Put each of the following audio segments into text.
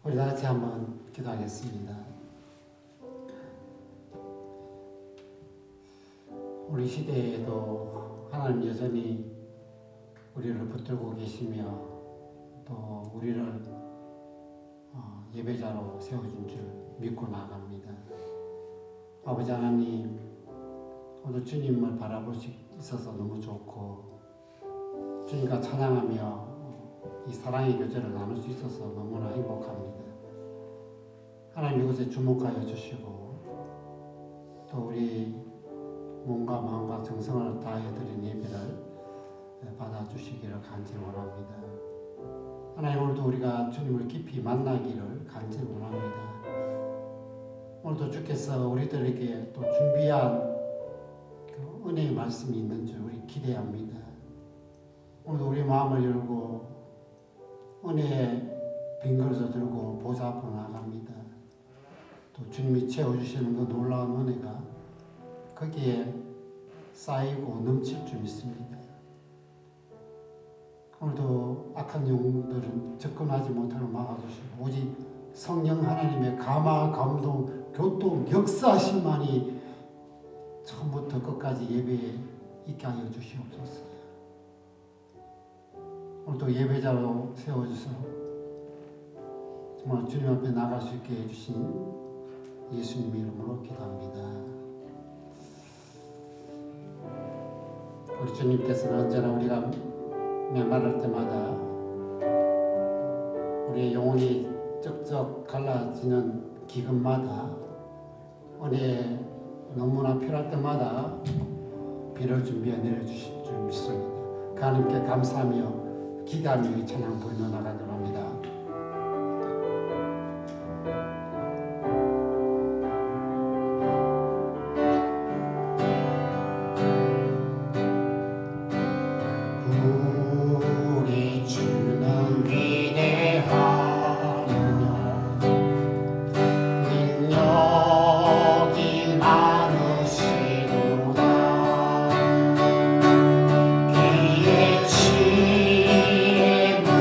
우리 다 같이 한번 기도하겠습니다. 우리 시대에도 하나님 여전히 우리를 붙들고 계시며 또 우리를 예배자로 세워준 줄 믿고 나아갑니다. 아버지 하나님, 오늘 주님을 바라볼 수 있어서 너무 좋고 주님과 찬양하며 이 사랑의 교제를 나눌 수 있어서 너무나 행복합니다. 하나님 이곳에 주목하여 주시고 또 우리 몸과 마음과 정성을 다해 드린 예배를 받아주시기를 간절히 원합니다. 하나님, 오늘도 우리가 주님을 깊이 만나기를 간절히 원합니다. 오늘도 주께서 우리들에게 또 준비한 그 은혜의 말씀이 있는 줄 우리 기대합니다. 오늘도 우리 마음을 열고 은혜의 빈 그릇을 들고 보좌 앞으로 나갑니다. 또 주님이 채워주시는 그 놀라운 은혜가 거기에 쌓이고 넘칠 줄 믿습니다. 오늘도 악한 영들은 접근하지 못하도록 막아주시고 오직 성령 하나님의 감화, 감동, 교통, 역사하심만이 처음부터 끝까지 예배에 있게 하여 주시옵소서. 오늘도 예배자로 세워주셔서 정말 주님 앞에 나갈 수 있게 해주신 예수님 이름으로 기도합니다. 우리 주님께서는 언제나 우리가 메마를 때마다 우리의 영혼이 쩍쩍 갈라지는 기근마다 은혜에 너무나 필요할 때마다 비를 준비해 내려주실 줄 믿습니다. 그 하나님께 감사하며 기도하며 찬양 부르며 나가도록 합니다. 기의 치의 문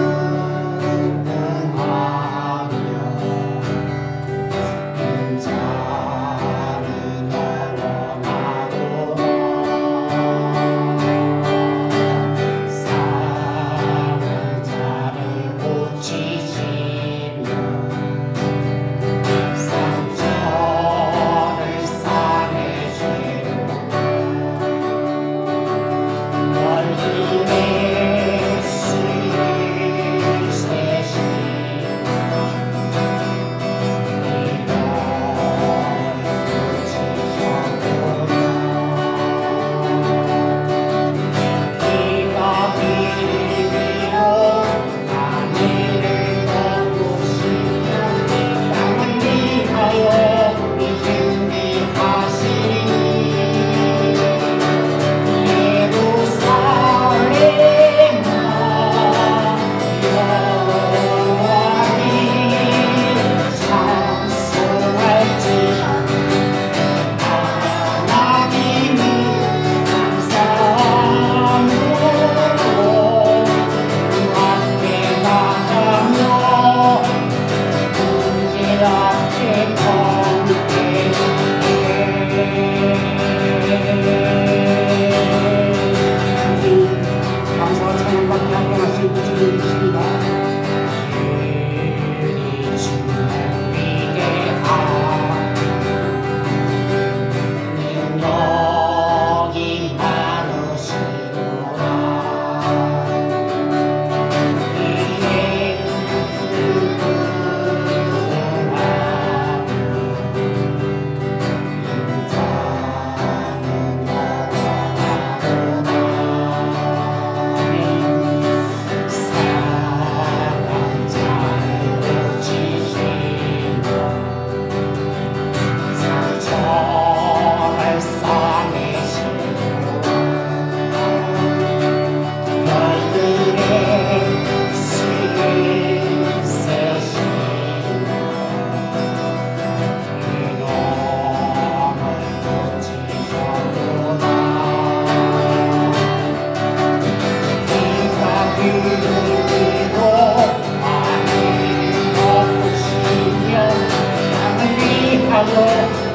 위하여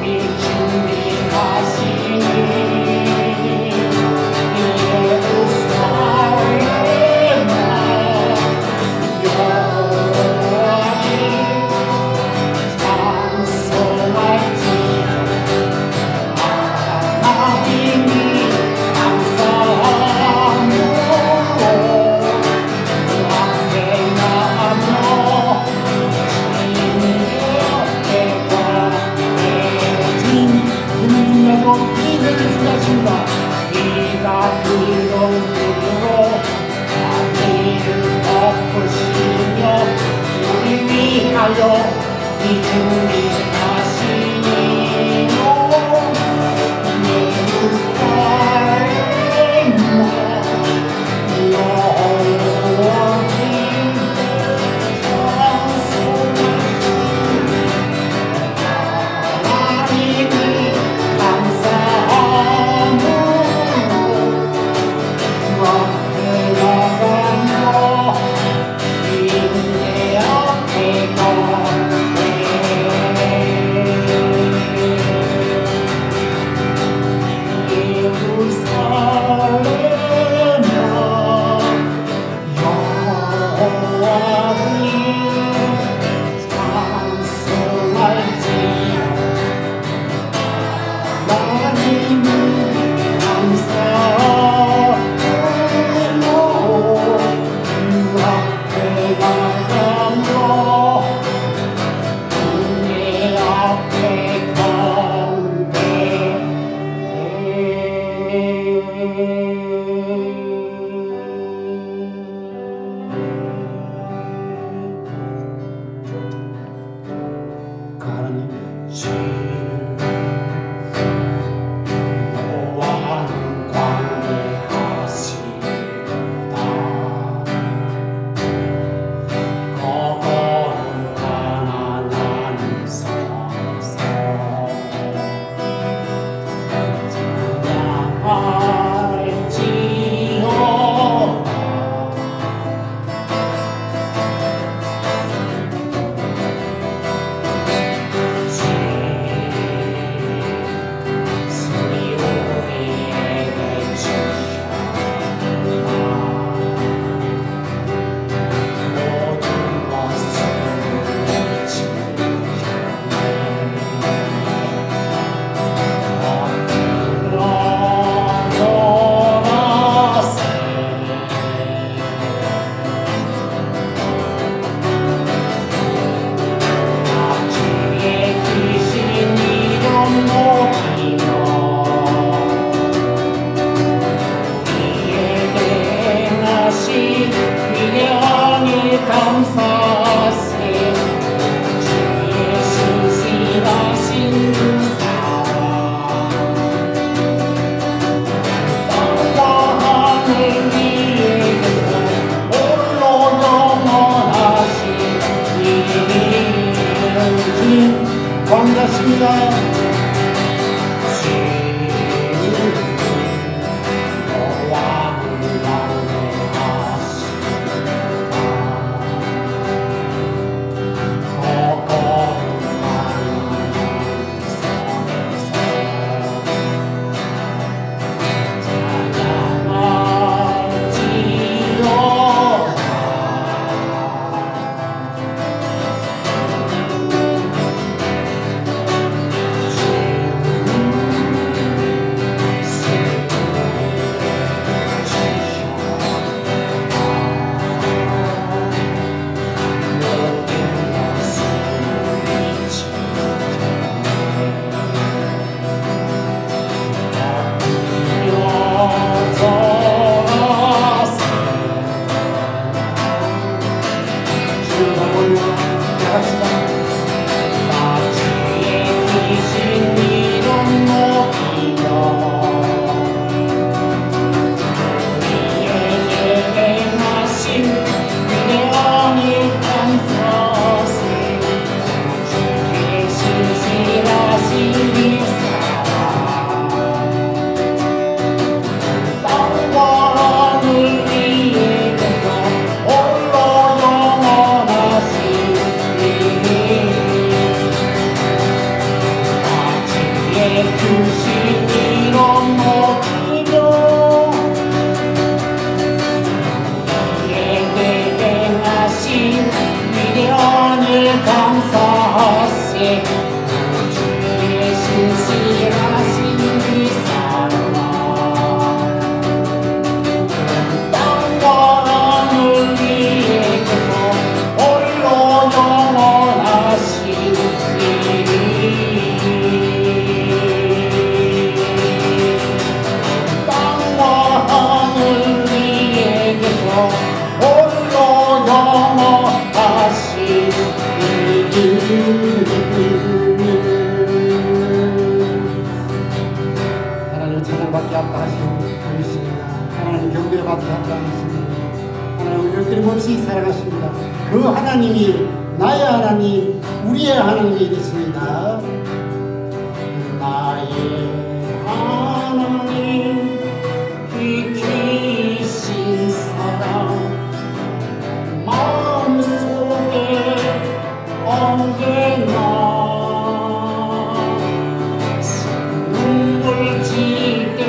이 준비하시니 예루살렘아 여호와를 찬송할지어다 하나님이 감사함으로 그 앞에 나아며 비가 그렁으로 하늘을 덮으시며 우리 위하여 이 준비하시니 예루살렘아 여호와를 하나님이 감사함으로 그 앞에 나가며 인내 앞에 가네 예루살렘아 여호와를 찬송할지어다 하나님을 감사함으로 그 앞에 나가며 은혜 앞에 하나님 여호와는 광대하시다 거거는 가난한 서서 감사하세 주의 신실하신 그 사랑 땅과 하늘 위에 홀로 영원하신 주님 반갑습니다. 크신 이름 높이며 우리에게 행하신 위대한 일 감사하세. 주의 신실하신 이 사랑아 땅과 하늘 위에서 홀로 영원하신 땅과 하늘 위에서 홀로 영원하신 하나님 찬양받기 합당하신 분이십니다. 하나님 경배받기 합당하십니다. 하나님 우리를 끊임없이 사랑하십니다. 그 하나님이 나의 하나님, 우리의 하나님이 되십니다. 나의 하나님, 지키신 사랑 마음속에 언제나 눈물 질 때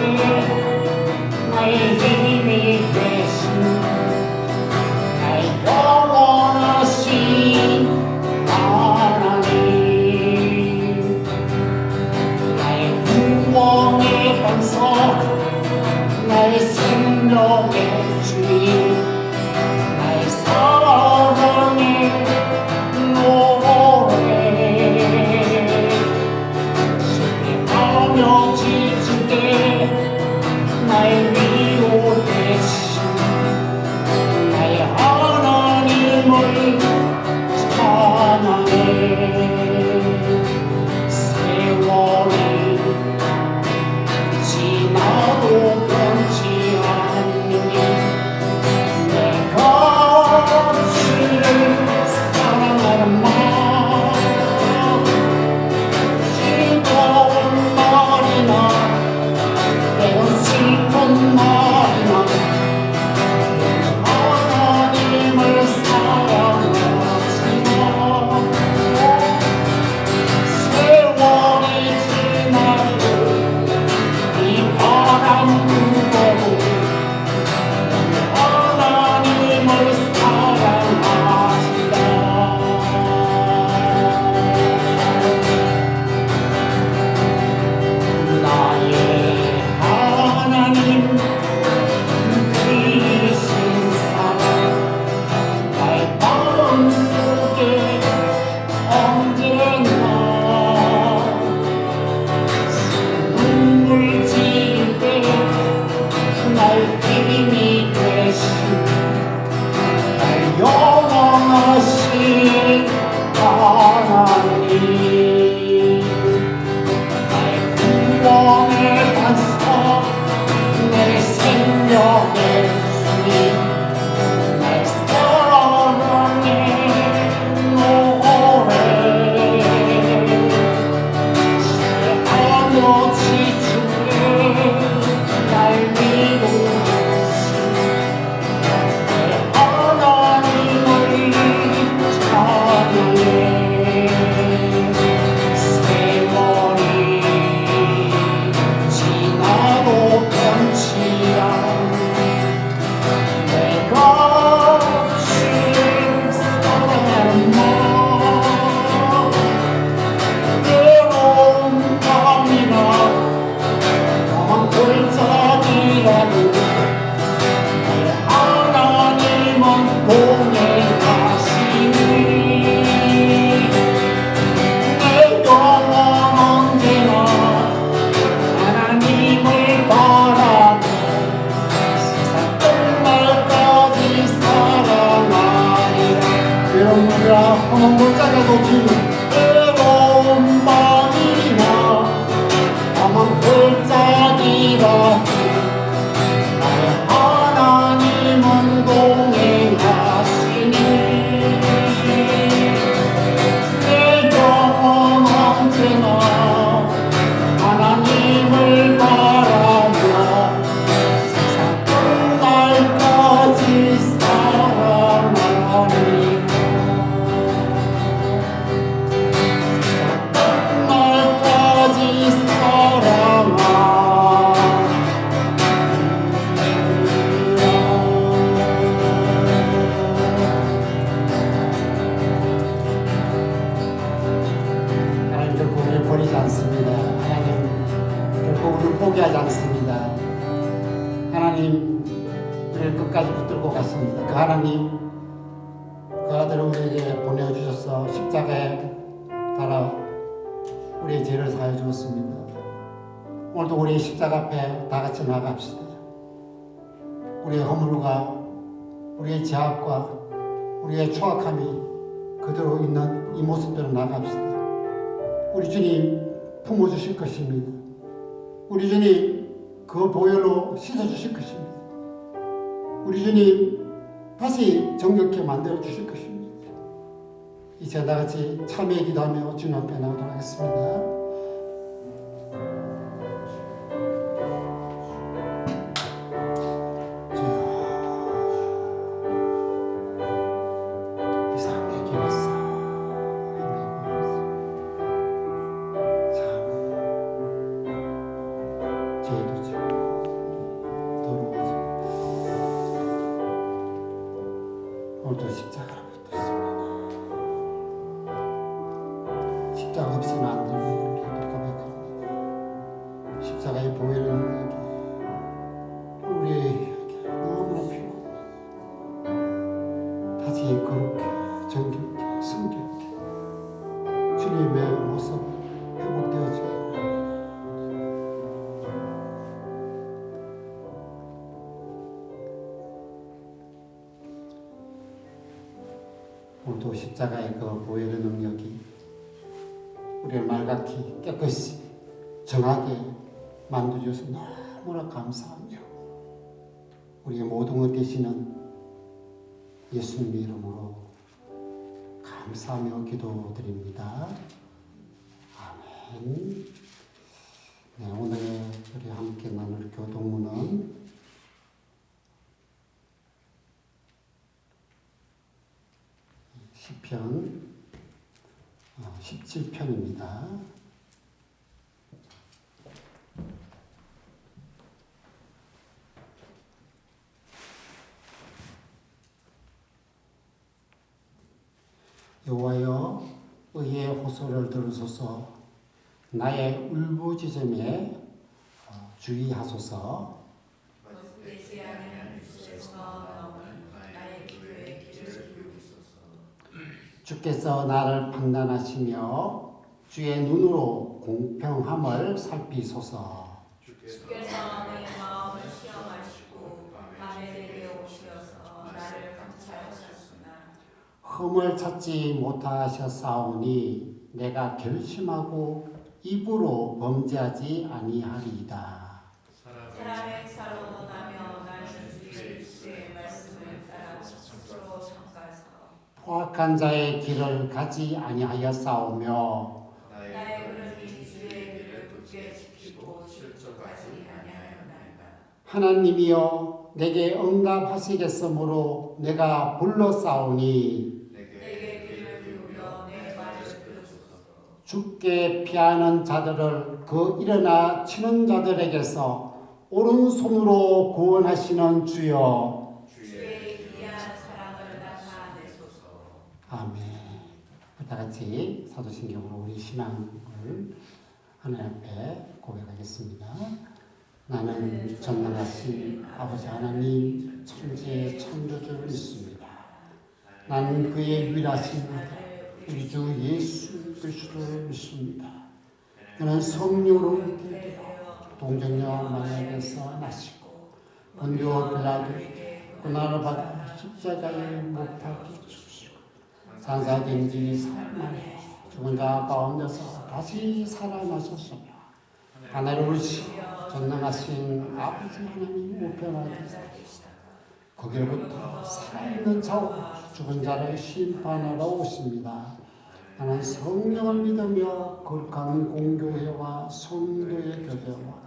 나의 힘이 되신 나의 영원하신 하나님, 나의 구원의 반석, 나의 생명의 주인, 나의 사랑의 노래, 실패하며 지칠 때 나의 위로 되신 나의 하나님을 찬양해. 세월이 지나도 변치 않는 내가 주를 사랑하는 마음, 즐거운 날이나 때론 슬픈 날이나 하나님을 사랑하지만 세월이 지나도 이 바람 불어도 하나님을 사랑하시다. 나의 하나님, 크신 사랑 나의 마음속에 언제나 눈물 질 때 나의 힘이 되신 나의 영원하신 하나님, 나의 구원의 반석, 내 생명의 주님, 나의 사랑의 노래, 실패하며 지칠 때 나의 위로하신 나의 하나님을 찬양해. 세월이 지나도 변치 않는 내가 주를 사랑하는 마음, 때론 밤이나 험한 골짜기라도 나의 하나님은 동행하시니 내 영혼 언제나 하나님을 바라며 세상 끝날까지 사랑하리라. 여러분 우리가 험한 골짜기라도 지금 때론 밤이나 험한 골짜기라도 나의 하나님은 동행하시니 내 영혼 언제나 하나님을 바라며 세상 끝날까지 사랑하리라. 포기하지 않습니다. 하나님 우리를 끝까지 붙들고 가십니다. 그 하나님 그 아들을 우리에게 보내주셔서 십자가에 달아 우리의 죄를 사해 주었습니다. 오늘도 우리 십자가 앞에 다 같이 나갑시다. 우리의 허물과 우리의 죄악과 우리의 추악함이 그대로 있는 이 모습대로 나갑시다. 우리 주님 품어주실 것입니다. 우리 주님 그 보혈로 씻어주실 것입니다. 우리 주님 다시 정결케 만들어주실 것입니다. 이제 다같이 참회의 기도하며 주님 앞에 나오도록 하겠습니다. 오늘도 십자가를 붙들습니다. 십자가 없이는 안 되는 우리도 고백합니다. 십자가의 보혈의 능력이 우리에게 너무나 필요합니다. 다시 거룩해, 정결케, 성결케 주님의 모습 회복되어지기 오늘도 십자가의 그 보혈의 능력이 우리를 맑게 깨끗이 정하게 만들어줘서 너무나 감사하며 우리의 모든 것 되시는 예수님의 이름으로 감사하며 기도드립니다. 아멘. 네, 오늘 우리 함께 나눌 교동문은 시편 17편입니다. 여호와여 의의 호소를 들으소서 나의 울부짖음에 주의하소서. 주께서 나를 판단하시며 주의 눈으로 공평함을 살피소서. 주께서 내 마음을 시험하시고 밤에 내게 오시어서 나를 감찰하셨으나 흠을 찾지 못하셨사오니 내가 결심하고 입으로 범죄하지 아니하리이다. 사람의 사로 논하며 나는 주의 입술의 말씀을 따라 스스로 성가서 포악한 자의 길을 가지 아니하였사오며 나의 그릇이 주의 길을 굳게 지키고 실족하지 아니하였나이다. 하나님이여 내게 응답하시겠으므로 내가 불렀사오니 내게 귀를 기울여 내 말을 들으소서. 주께 피하는 자들을 그 일어나 치는 자들에게서 오른손으로 구원하시는 주여 주의 귀한 사랑을 나타내소서. 아멘. 다같이 사도신경으로 우리 신앙을 하나님 앞에 고백하겠습니다. 나는 전능하신 아버지 하나님 천지의 창조주를 믿습니다. 나는 그의 유일하신 아들 우리 주 예수 그리스도를 믿습니다. 그는 성령으로 잉태되어 동정녀 마리아에게서 나시고 본디오 빌라도에게 고난을 받아 십자가에 못 박혀 죽으시고 산사된 지 사흘 만에 죽은 자 가운데서 다시 살아나셨으며 하늘을 오르시며 전능하신 아버지 하나님 우편에 계시다. 거기로부터 살아있는 자와 죽은 자를 심판하러 오십니다. 나는 성령을 믿으며 거룩한 공교회와 성도의 교제와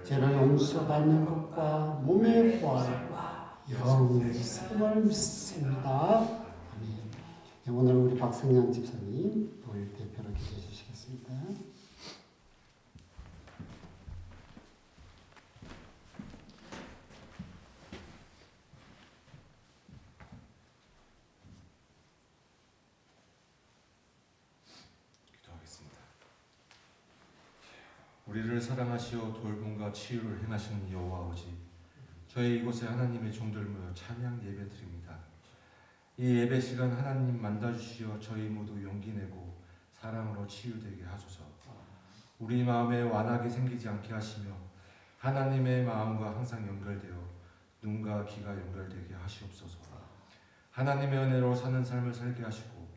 죄를 용서받는 것과 몸의 부활과 영생을 믿습니다. 아멘. 오늘 우리 박성현 집사님 오늘 대표로 기도해 주시겠습니다. 기도하겠습니다. 우리를 사랑하시어 돌봄과 치유를 행하시는 여호와 아버지, 저희 이곳에 하나님의 종들 모여 찬양 예배드립니다. 이 예배 시간 하나님 만나주시어 저희 모두 용기 내고 사랑으로 치유되게 하소서. 우리 마음에 완악이 생기지 않게 하시며 하나님의 마음과 항상 연결되어 눈과 귀가 연결되게 하시옵소서. 하나님의 은혜로 사는 삶을 살게 하시고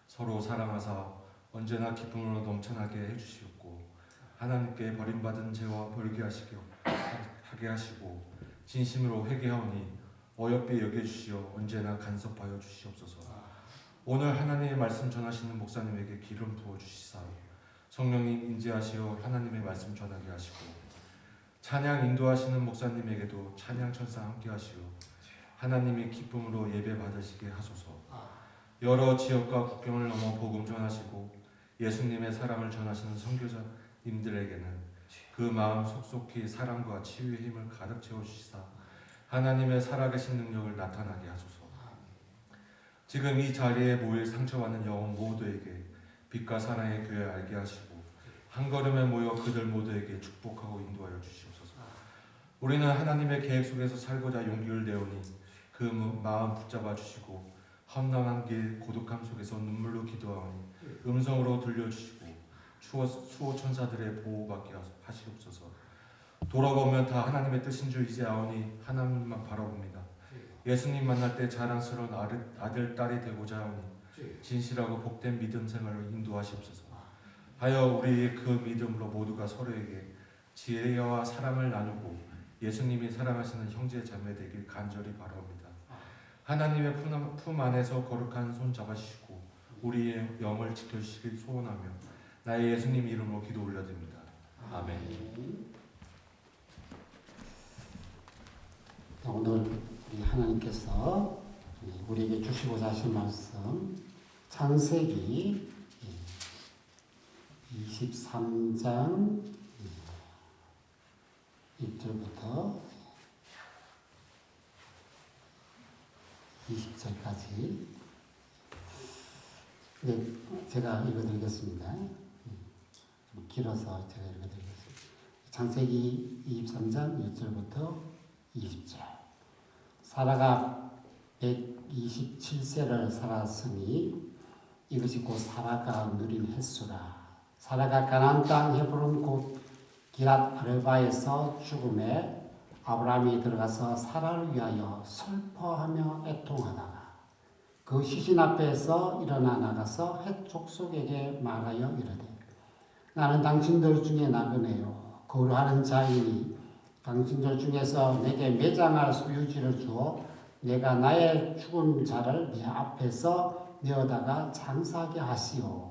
서로 사랑하사 언제나 기쁨으로 넘쳐나게 해주시옵고 하나님께 버림받은 죄와 벌게 하게 하시고 진심으로 회개하오니 어여삐 여겨주시어 언제나 간섭하여 주시옵소서. 오늘 하나님의 말씀 전하시는 목사님에게 기름 부어주시사 성령님 인재하시어 하나님의 말씀 전하게 하시고 찬양 인도하시는 목사님에게도 찬양 천사 함께 하시어 하나님의 기쁨으로 예배 받으시게 하소서. 여러 지역과 국경을 넘어 복음 전하시고 예수님의 사랑을 전하시는 선교사님들에게는 그 마음 속속히 사랑과 치유의 힘을 가득 채워주시사 하나님의 살아계신 능력을 나타나게 하소서. 지금 이 자리에 모일 상처받는 영혼 모두에게 빛과 사랑의 교회 알게 하시고 한 걸음에 모여 그들 모두에게 축복하고 인도하여 주시옵소서. 우리는 하나님의 계획 속에서 살고자 용기를 내오니 그 마음 붙잡아 주시고 험난한 길 고독함 속에서 눈물로 기도하오니 음성으로 들려주시고 수호 천사들의 보호받게 하시옵소서. 돌아보면 다 하나님의 뜻인 줄 이제 아오니 하나님만 바라봅니다. 예수님 만날 때 자랑스러운 아들, 딸이 되고자 하오니 진실하고 복된 믿음 생활을 인도하시옵소서. 하여 우리 그 믿음으로 모두가 서로에게 지혜와 사랑을 나누고 예수님이 사랑하시는 형제 자매 되길 간절히 바라옵니다. 하나님의 품 안에서 거룩한 손 잡아주시고 우리의 영을 지켜주시길 소원하며 나의 예수님 이름으로 기도 올려드립니다. 아멘. 오늘 우리 하나님께서 우리에게 주시고자 하신 말씀 창세기 23장 1절부터 20절까지 제가 읽어드리겠습니다. 좀 길어서 제가 읽어드리겠습니다. 창세기 23장 1절부터 20절. 사라가 127세를 살았으니 이것이 곧 사라가 누린 횟수라. 사라가 가나안 땅 헤브론 곧 기랏 아르바에서 죽음에 아브라함이 들어가서 사라를 위하여 슬퍼하며 애통하다가 그 시신 앞에서 일어나 나가서 헷 족속에게 말하여 이르되 나는 당신들 중에 나그네요 거류하는 자이니 당신들 중에서 내게 매장할 소유지를 주어 내가 나의 죽은 자를 내 앞에서 내어다가 장사하게 하시오.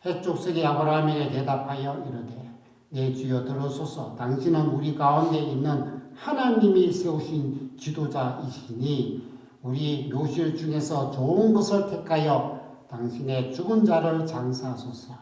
헷 족속이 아브라함에게 대답하여 이르되 내 주여 들으소서. 당신은 우리 가운데 있는 하나님이 세우신 지도자이시니 우리 묘실 중에서 좋은 것을 택하여 당신의 죽은 자를 장사하소서.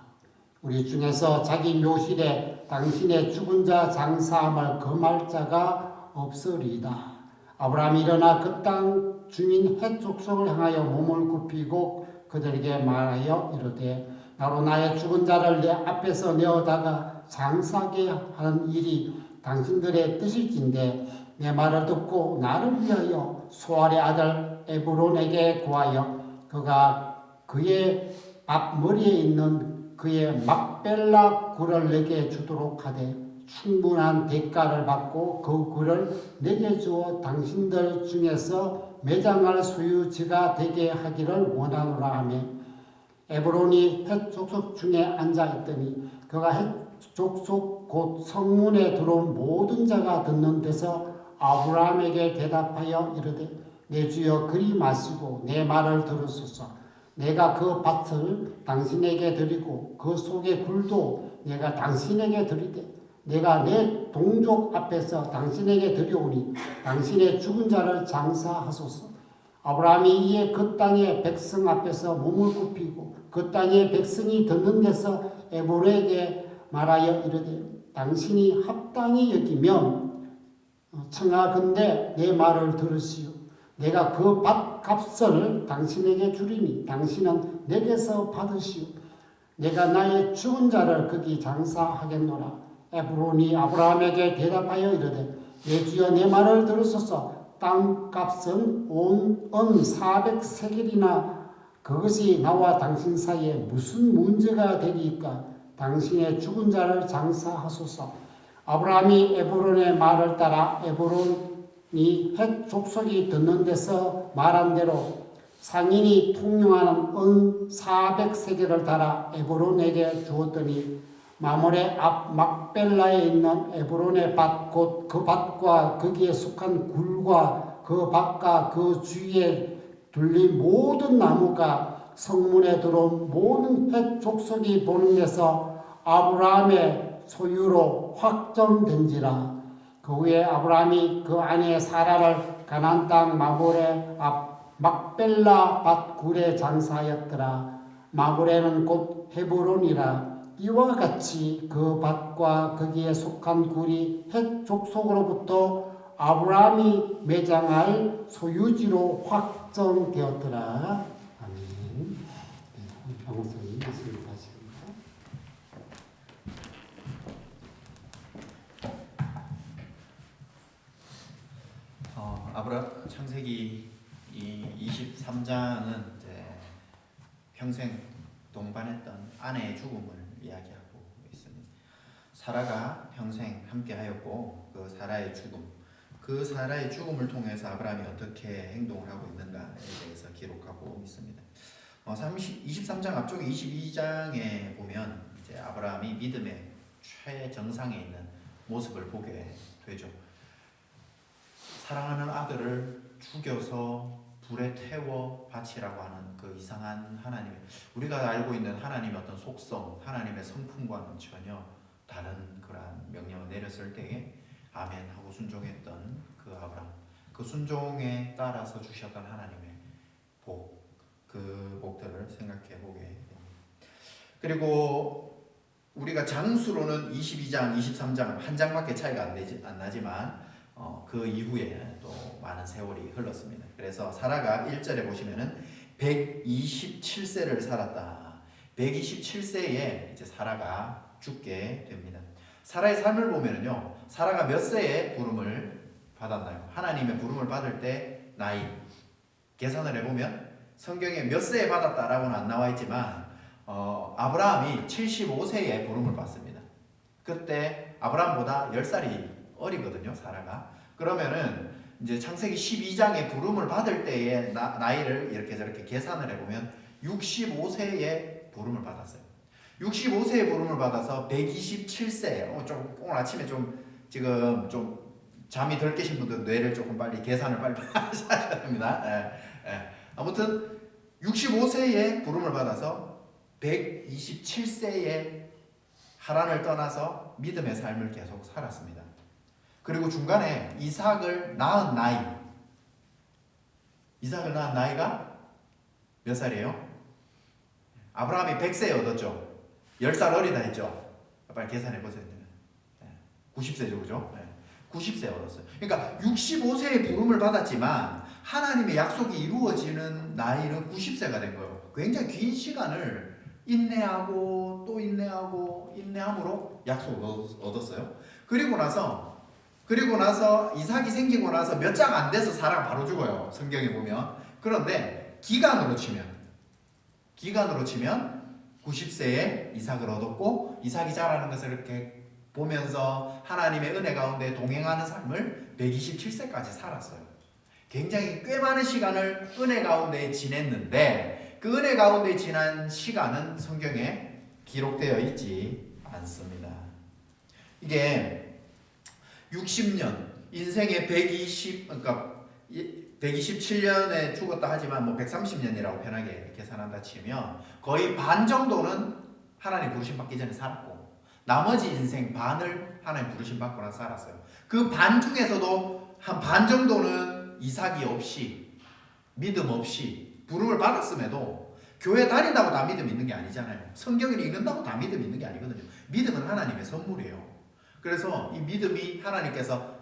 우리 중에서 자기 묘실에 당신의 죽은 자 장사함을 금할 자가 없으리이다. 아브라함이 일어나 그 땅 주민 헷 족속을 향하여 몸을 굽히고 그들에게 말하여 이르되 나로 나의 죽은 자를 내 앞에서 내어다가 장사하게 하는 일이 당신들의 뜻일진데 내 말을 듣고 나를 위하여 소알의 아들 에브론에게 구하여 그가 그의 앞머리에 있는 그의 막벨라 굴을 내게 주도록 하되 충분한 대가를 받고 그 굴을 내게 주어 당신들 중에서 매장할 소유지가 되게 하기를 원하노라 하며 에브론이 헷 족속 중에 앉아 있더니 그가 헷 족속 곧 성문에 들어온 모든 자가 듣는 데서 아브라함에게 대답하여 이르되 내 주여 그리 마시고 내 말을 들으소서. 내가 그 밭을 당신에게 드리고 그 속의 굴도 내가 당신에게 드리되 내가 내 동족 앞에서 당신에게 드려오니 당신의 죽은 자를 장사하소서. 아브라함이 이에 그 땅의 백성 앞에서 몸을 굽히고 그 땅의 백성이 듣는 데서 에브론에게 말하여 이르되 당신이 합당히 여기면 청하건대 내 말을 들으시오. 내가 그 밭값을 당신에게 주리니 당신은 내게서 받으시오. 내가 나의 죽은 자를 거기 장사하겠노라. 에브론이 아브라함에게 대답하여 이르되 내 주여 내 말을 들으소서. 땅값은 온 은 400세겔이나 그것이 나와 당신 사이에 무슨 문제가 되리이까. 당신의 죽은 자를 장사하소서. 아브라함이 에브론의 말을 따라 에브론이 헷 족속이 듣는 데서 말한 대로 상인이 통용하는 은 400세겔을 달아 에브론에게 주었더니 마몰의 앞 막벨라에 있는 에브론의 밭 곧 그 밭과 거기에 속한 굴과 그 밭과 그 주위에 둘린 모든 나무가 성문에 들어온 모든 헷 족속이 보는 데서 아브라함의 소유로 확정된지라. 그 후에 아브라함이 그 아내 사라를 가나안 땅 마몰의 앞 막벨라 밭 굴에 장사하였더라. 마몰에는 곧 헤브론이라. 이와 같이 그 밭과 거기에 속한 굴이 헷 족속으로부터 아브라함이 매장할 소유지로 확정되었더라. 아멘. 박목사님 말씀 하십니다. 창세기 이 23장은 이제 평생 동반했던 아내의 죽음을 이야기하고 있습니다. 사라가 평생 함께하였고 그 사라의 죽음을 통해서 아브라함이 어떻게 행동을 하고 있는가에 대해서 기록하고 있습니다. 23장 앞쪽에 22장에 보면 이제 아브라함이 믿음의 최정상에 있는 모습을 보게 되죠. 사랑하는 아들을 죽여서 불에 태워 바치라고 하는 그 이상한 하나님, 우리가 알고 있는 하나님의 어떤 속성, 하나님의 성품과는 전혀 다른 그러한 명령을 내렸을 때에 아멘 하고 순종했던 그 아브라함, 그 순종에 따라서 주셨던 하나님의 복, 그 복들을 생각해 보게 됩니다. 그리고 우리가 장수로는 22장, 23장 한 장밖에 차이가 안 나지만 그 이후에 또 많은 세월이 흘렀습니다. 그래서 사라가 1절에 보시면은 127세를 살았다. 127세에 이제 사라가 죽게 됩니다. 사라의 삶을 보면은요, 사라가 몇 세에 부름을 받았나요? 하나님의 부름을 받을 때 나이 계산을 해보면 성경에 몇 세에 받았다라고는 안 나와 있지만 아브라함이 75세에 부름을 받습니다. 그때 아브라함보다 10살이 어리거든요, 사라가. 그러면은 이제 창세기 12장에 부름을 받을 때의 나이를 이렇게 저렇게 계산을 해보면 65세에 부름을 받았어요. 65세에 부름을 받아서 127세, 오늘 아침에 지금 잠이 덜 깨신 분들 뇌를 조금 빨리 계산을 빨리 하셔야 됩니다. 아무튼 65세에 부름을 받아서 127세에 하란을 떠나서 믿음의 삶을 계속 살았습니다. 그리고 중간에 이삭을 낳은 나이가 몇 살이에요? 아브라함이 100세에 얻었죠. 10살 어리다 했죠. 빨리 계산해 보세요. 90세죠, 그죠? 90세에 얻었어요. 그러니까 65세에 부름을 받았지만 하나님의 약속이 이루어지는 나이는 90세가 된 거예요. 굉장히 긴 시간을 인내하고 또 인내함으로 약속을 얻었어요. 그리고 나서 이삭이 생기고 나서 몇 장 안 돼서 사라가 바로 죽어요. 성경에 보면. 그런데 기간으로 치면 90세에 이삭을 얻었고, 이삭이 자라는 것을 이렇게 보면서 하나님의 은혜 가운데 동행하는 삶을 127세까지 살았어요. 굉장히 꽤 많은 시간을 은혜 가운데 지냈는데 그 은혜 가운데 지난 시간은 성경에 기록되어 있지 않습니다. 이게 60년, 인생의 127년에 죽었다 하지만 뭐 130년이라고 편하게 계산한다 치면 거의 반 정도는 하나님 부르심 받기 전에 살았고, 나머지 인생 반을 하나님 부르심 받고 나서 살았어요. 그 반 중에서도 한 반 정도는 이삭이 없이, 믿음 없이 부름을 받았음에도, 교회 다닌다고 다 믿음 있는 게 아니잖아요. 성경을 읽는다고 다 믿음 있는 게 아니거든요. 믿음은 하나님의 선물이에요. 그래서 이 믿음이 하나님께서,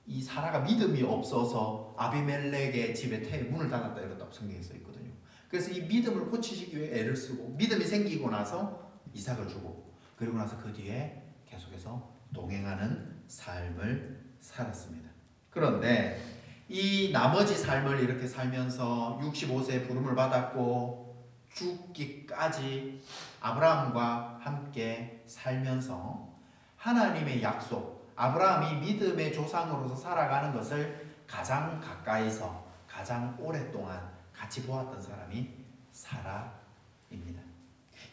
이 사라가 믿음이 없어서 아비멜렉의 집에 문을 닫았다 이렇다고 성경에 써 있거든요. 그래서 이 믿음을 고치시기 위해 애를 쓰고, 믿음이 생기고 나서 이삭을 주고, 그리고 나서 그 뒤에 계속해서 동행하는 삶을 살았습니다. 그런데 이 나머지 삶을 이렇게 살면서 65세에 부름을 받았고 죽기까지 아브라함과 함께 살면서 하나님의 약속, 아브라함이 믿음의 조상으로서 살아가는 것을 가장 가까이서 가장 오랫동안 같이 보았던 사람이 사라입니다.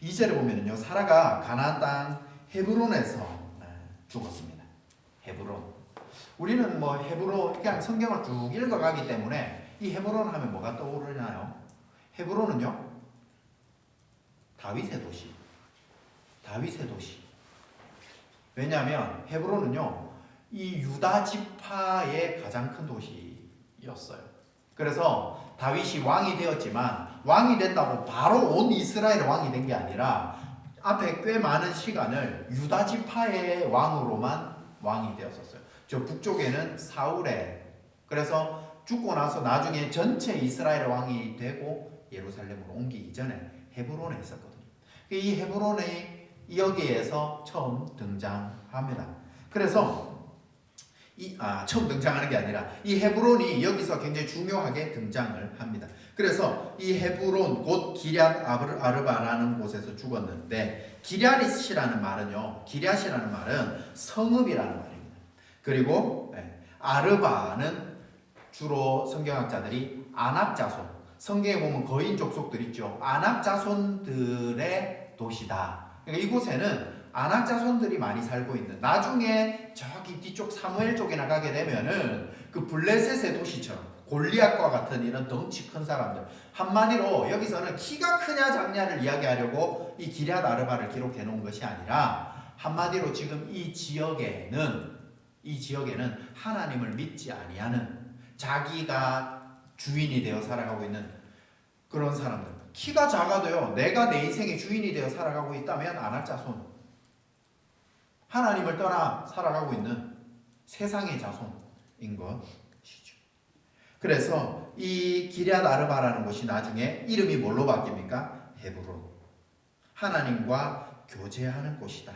2절에 보면요, 사라가 가나안 땅 헤브론에서 죽었습니다. 헤브론. 우리는 뭐 헤브론 그냥 성경을 쭉 읽어가기 때문에 이 헤브론 하면 뭐가 떠오르나요? 헤브론은요, 다윗의 도시. 다윗의 도시. 왜냐하면 헤브론은요, 이 유다 지파의 가장 큰 도시였어요. 그래서 다윗이 왕이 되었지만 왕이 된다고 바로 온 이스라엘의 왕이 된 게 아니라 앞에 꽤 많은 시간을 유다 지파의 왕으로만 왕이 되었었어요. 저 북쪽에는 사울의, 그래서 죽고 나서 나중에 전체 이스라엘의 왕이 되고 예루살렘으로 옮기기 전에 헤브론에 있었거든요. 이 헤브론의 여기에서 처음 등장합니다. 그래서 처음 등장하는 게 아니라 이 헤브론이 여기서 굉장히 중요하게 등장을 합니다. 그래서 이 헤브론 곧 기럇 아르바라는 곳에서 죽었는데, 기럇이라는 말은요, 기럇이라는 말은 성읍이라는 말입니다. 그리고 아르바는 주로 성경학자들이 아낙 자손, 성경에 보면 거인 족속들 있죠, 아낙 자손들의 도시다. 그러니까 이곳에는 아낙 자손들이 많이 살고 있는, 나중에 저기 뒤쪽 사무엘 쪽이나 가게 되면은 그 블레셋의 도시처럼 골리앗과 같은 이런 덩치 큰 사람들, 한마디로 여기서는 키가 크냐 작냐를 이야기하려고 이 기럇 아르바를 기록해 놓은 것이 아니라, 한마디로 지금 이 지역에는 하나님을 믿지 아니하는, 자기가 주인이 되어 살아가고 있는 그런 사람들, 키가 작아도요, 내가 내 인생의 주인이 되어 살아가고 있다면 아낙 자손, 하나님을 떠나 살아가고 있는 세상의 자손인 것이죠. 그래서 이 기럇 아르바라는 곳이 나중에 이름이 뭘로 바뀝니까? 헤브론. 하나님과 교제하는 곳이다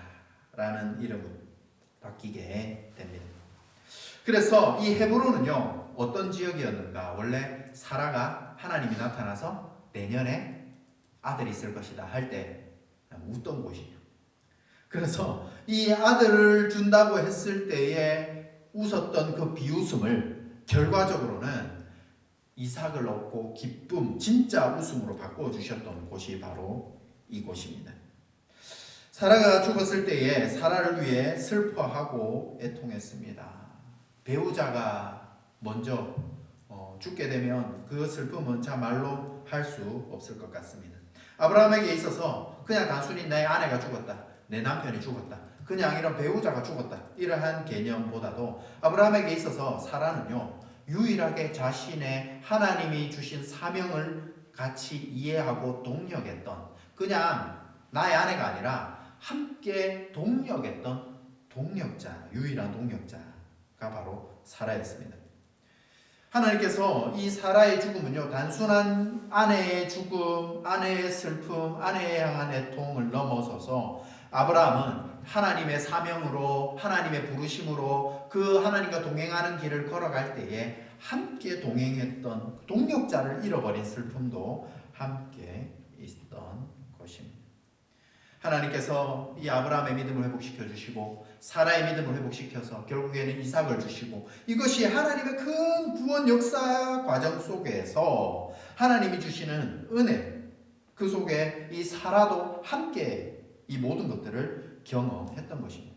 라는 이름으로 바뀌게 됩니다. 그래서 이 헤브론은요, 어떤 지역이었는가? 원래 사라가 하나님이 나타나서 내년에 아들이 있을 것이다 할 때 웃던 곳이에요. 그래서 이 아들을 준다고 했을 때에 웃었던 그 비웃음을 결과적으로는 이삭을 얻고 기쁨, 진짜 웃음으로 바꿔주셨던 곳이 바로 이곳입니다. 사라가 죽었을 때에 사라를 위해 슬퍼하고 애통했습니다. 배우자가 먼저 죽게 되면 그 슬픔은 참 말로 할 수 없을 것 같습니다. 아브라함에게 있어서 그냥 단순히 내 아내가 죽었다, 내 남편이 죽었다, 그냥 이런 배우자가 죽었다, 이러한 개념보다도 아브라함에게 있어서 사라는요, 유일하게 자신의 하나님이 주신 사명을 같이 이해하고 동력했던, 그냥 나의 아내가 아니라 함께 동력했던 동력자, 유일한 동력자가 바로 사라였습니다. 하나님께서 이 사라의 죽음은요, 단순한 아내의 죽음, 아내의 슬픔, 아내에 향한 애통을 넘어서서 아브라함은 하나님의 사명으로, 하나님의 부르심으로 그 하나님과 동행하는 길을 걸어갈 때에 함께 동행했던 동력자를 잃어버린 슬픔도 함께 있던 것입니다. 하나님께서 이 아브라함의 믿음을 회복시켜 주시고 사라의 믿음을 회복시켜서 결국에는 이삭을 주시고, 이것이 하나님의 큰 구원 역사 과정 속에서 하나님이 주시는 은혜, 그 속에 이 사라도 함께 이 모든 것들을 경험했던 것입니다.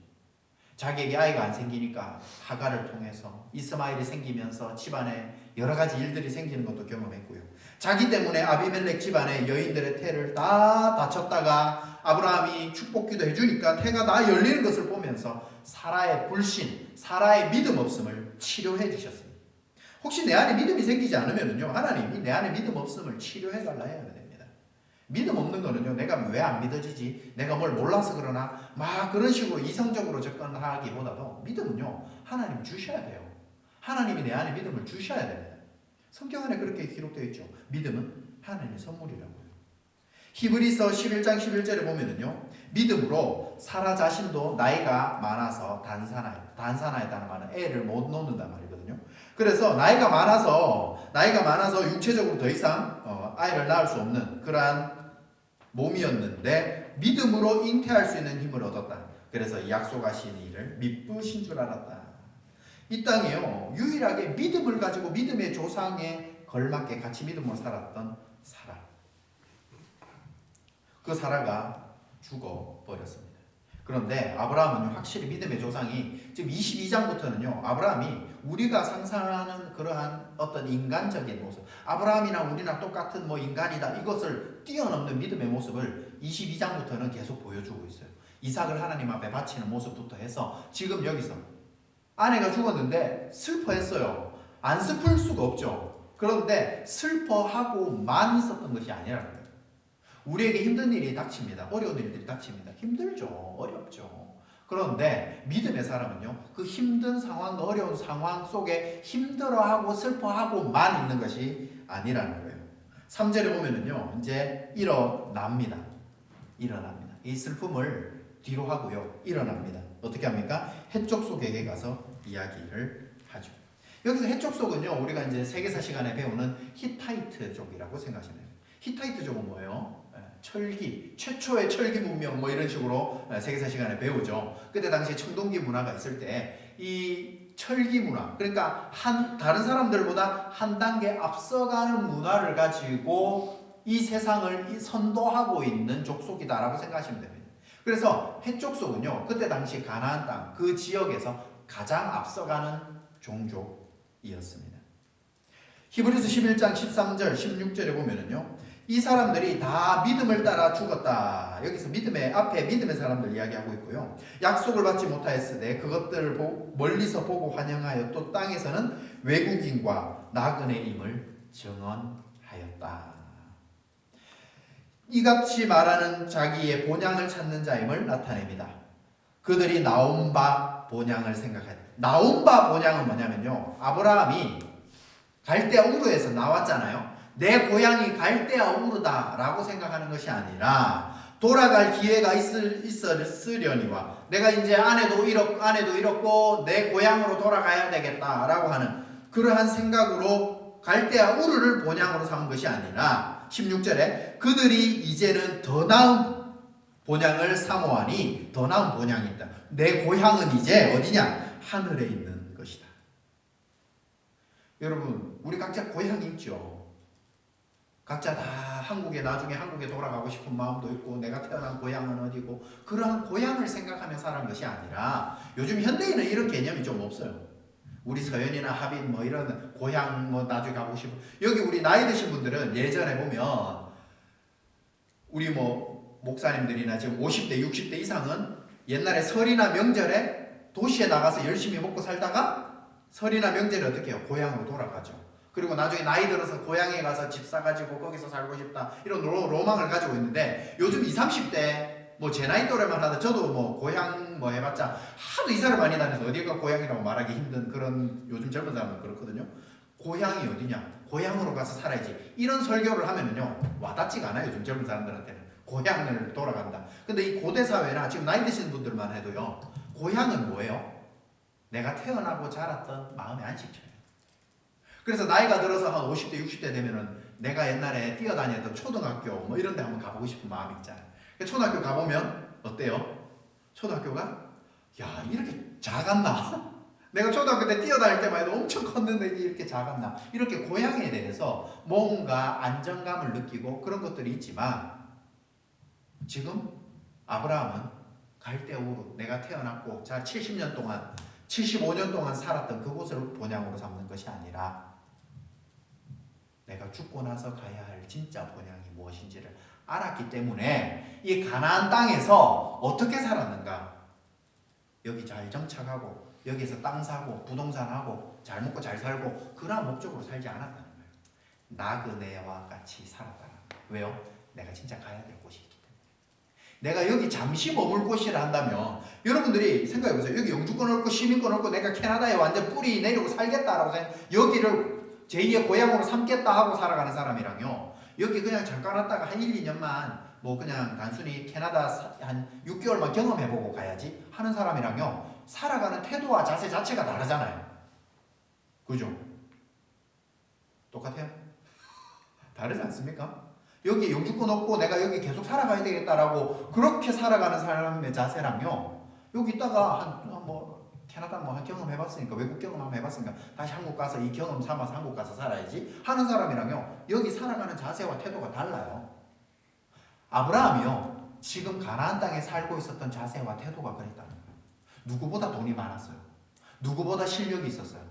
자기에게 아이가 안 생기니까 하갈을 통해서 이스마엘이 생기면서 집안에 여러 가지 일들이 생기는 것도 경험했고요. 자기 때문에 아비멜렉 집안의 여인들의 태를 다 다쳤다가 아브라함이 축복기도 해주니까 태가 다 열리는 것을 보면서 사라의 불신, 사라의 믿음 없음을 치료해 주셨습니다. 혹시 내 안에 믿음이 생기지 않으면요, 하나님이 내 안에 믿음 없음을 치료해 달라 해야 됩니다. 믿음 없는 거는요, 내가 왜 안 믿어지지? 내가 뭘 몰라서 그러나? 막 그런 식으로 이성적으로 접근하기보다도 믿음은요, 하나님 주셔야 돼요. 하나님이 내 안에 믿음을 주셔야 됩니다. 성경 안에 그렇게 기록되어 있죠. 믿음은 하나님의 선물이라고요. 히브리서 11장 11절에 보면은요. 믿음으로 사라 자신도 나이가 많아서 단산하였다는 말은 애를 못 놓는단 말이거든요. 그래서 나이가 많아서 육체적으로 더 이상 아이를 낳을 수 없는 그러한 몸이었는데 믿음으로 잉태할 수 있는 힘을 얻었다. 그래서 약속하신 이를 미쁘신 줄 알았다. 이 땅이요 유일하게 믿음을 가지고 믿음의 조상에 걸맞게 같이 믿음으로 살았던 사라. 그 사라가 죽어버렸습니다. 그런데 아브라함은 확실히 믿음의 조상이 지금 22장부터는요 아브라함이 우리가 상상하는 그러한 어떤 인간적인 모습, 아브라함이나 우리나 똑같은 뭐 인간이다 이것을 뛰어넘는 믿음의 모습을 22장부터는 계속 보여주고 있어요. 이삭을 하나님 앞에 바치는 모습부터 해서 지금 여기서 아내가 죽었는데 슬퍼했어요. 안 슬플 수가 없죠. 그런데 슬퍼하고만 있었던 것이 아니라는 거예요. 우리에게 힘든 일이 닥칩니다. 어려운 일들이 닥칩니다. 힘들죠. 어렵죠. 그런데 믿음의 사람은요. 그 힘든 상황, 어려운 상황 속에 힘들어하고 슬퍼하고만 있는 것이 아니라는 거예요. 3절에 보면은요. 이제 일어납니다. 이 슬픔을 뒤로 하고요. 일어납니다. 어떻게 합니까? 해쪽 속에게 가서 이야기를 하죠. 여기서 해쪽 속은요. 우리가 이제 세계사 시간에 배우는 히타이트족이라고 생각하시면 돼요. 히타이트족은 뭐예요? 철기, 최초의 철기 문명 뭐 이런 식으로 세계사 시간에 배우죠. 그때 당시 청동기 문화가 있을 때 이 철기 문화, 그러니까 다른 사람들보다 한 단계 앞서가는 문화를 가지고 이 세상을 선도하고 있는 족속이다라고 생각하시면 됩니다. 그래서 해족속은요, 그때 당시 가나안 땅 그 지역에서 가장 앞서가는 종족이었습니다. 히브리서 11장 13절 16절에 보면은요. 이 사람들이 다 믿음을 따라 죽었다. 여기서 앞에 믿음의 사람들 이야기하고 있고요. 약속을 받지 못하였으되 그것들을 멀리서 보고 환영하여 또 땅에서는 외국인과 나그네임을 증언하였다. 이같이 말하는 자기의 본향을 찾는 자임을 나타냅니다. 그들이 나온 바 본향을 생각하였다. 나온 바 본향은 뭐냐면요. 아브라함이 갈대아 우르에서 나왔잖아요. 내 고향이 갈대아 우르다 라고 생각하는 것이 아니라 돌아갈 기회가 있으려니와 내가 이제 아내도 잃었고 내 고향으로 돌아가야 되겠다 라고 하는 그러한 생각으로 갈대아 우르를 본향으로 삼은 것이 아니라 16절에 그들이 이제는 더 나은 본향을 사모하니 더 나은 본향이 있다. 내 고향은 이제 어디냐? 하늘에 있는 것이다. 여러분 우리 각자 고향이 있죠. 각자 다 나중에 한국에 돌아가고 싶은 마음도 있고 내가 태어난 고향은 어디고 그러한 고향을 생각하며 살아가는 것이 아니라 요즘 현대인은 이런 개념이 좀 없어요. 우리 서현이나 하빈 뭐 이런 고향 뭐 나중에 가고 싶어. 여기 우리 나이 드신 분들은 예전에 보면 우리 뭐 목사님들이나 지금 50대 60대 이상은 옛날에 설이나 명절에 도시에 나가서 열심히 먹고 살다가 설이나 명절에 어떻게 해요? 고향으로 돌아가죠. 그리고 나중에 나이 들어서 고향에 가서 집 사가지고 거기서 살고 싶다 이런 로망을 가지고 있는데 요즘 20, 30대 뭐 제 나이 또래만 하다 저도 뭐 고향 뭐 해봤자 하도 이사를 많이 다녀서 어디가 고향이라고 말하기 힘든 그런 요즘 젊은 사람은 그렇거든요. 고향이 어디냐? 고향으로 가서 살아야지. 이런 설교를 하면은요 와닿지가 않아요. 요즘 젊은 사람들한테는 고향을 돌아간다. 근데 이 고대 사회나 지금 나이 드신 분들만 해도요 고향은 뭐예요? 내가 태어나고 자랐던 마음의 안식처예요. 그래서 나이가 들어서 한 50대 60대 되면은 내가 옛날에 뛰어다녔던 초등학교 뭐 이런 데 한번 가보고 싶은 마음이 있잖아요. 초등학교 가보면 어때요? 초등학교가 야 이렇게 작았나? 내가 초등학교 때 뛰어다닐 때만 해도 엄청 컸는데 이렇게 작았나? 이렇게 고향에 대해서 뭔가 안정감을 느끼고 그런 것들이 있지만 지금 아브라함은 갈대아 우르 내가 태어났고 자 70년 동안 75년 동안 살았던 그곳을 본향으로 삼는 것이 아니라 내가 죽고 나서 가야 할 진짜 본향이 무엇인지를 알았기 때문에 이 가나안 땅에서 어떻게 살았는가? 여기 잘 정착하고 여기에서 땅 사고 부동산 하고 잘 먹고 잘 살고 그러한 목적으로 살지 않았다는 거예요. 나그네와 같이 살았다는 거예요. 왜요? 내가 진짜 가야 될 곳이 있기 때문에. 내가 여기 잠시 머물 곳이라 한다면 여러분들이 생각해보세요. 여기 영주권 얻고 시민권 얻고 내가 캐나다에 완전 뿌리 내리고 살겠다라고 생각 여기를 제2의 고향으로 삼겠다 하고 살아가는 사람이랑요 여기 그냥 잠깐 왔다가 한 1, 2년만 뭐 그냥 단순히 캐나다 한 6개월만 경험해보고 가야지 하는 사람이랑요, 살아가는 태도와 자세 자체가 다르잖아요. 그죠? 똑같아요? 다르지 않습니까? 여기 영주권 없고 내가 여기 계속 살아가야 되겠다라고 그렇게 살아가는 사람의 자세랑요, 여기 있다가 뭐 캐나다 뭐 한 경험 해봤으니까, 외국 경험 한번 해봤으니까 다시 한국 가서 이 경험 삼아서 한국 가서 살아야지 하는 사람이랑요, 여기 살아가는 자세와 태도가 달라요. 아브라함이요, 지금 가나안 땅에 살고 있었던 자세와 태도가 그랬다는 거예요. 누구보다 돈이 많았어요. 누구보다 실력이 있었어요.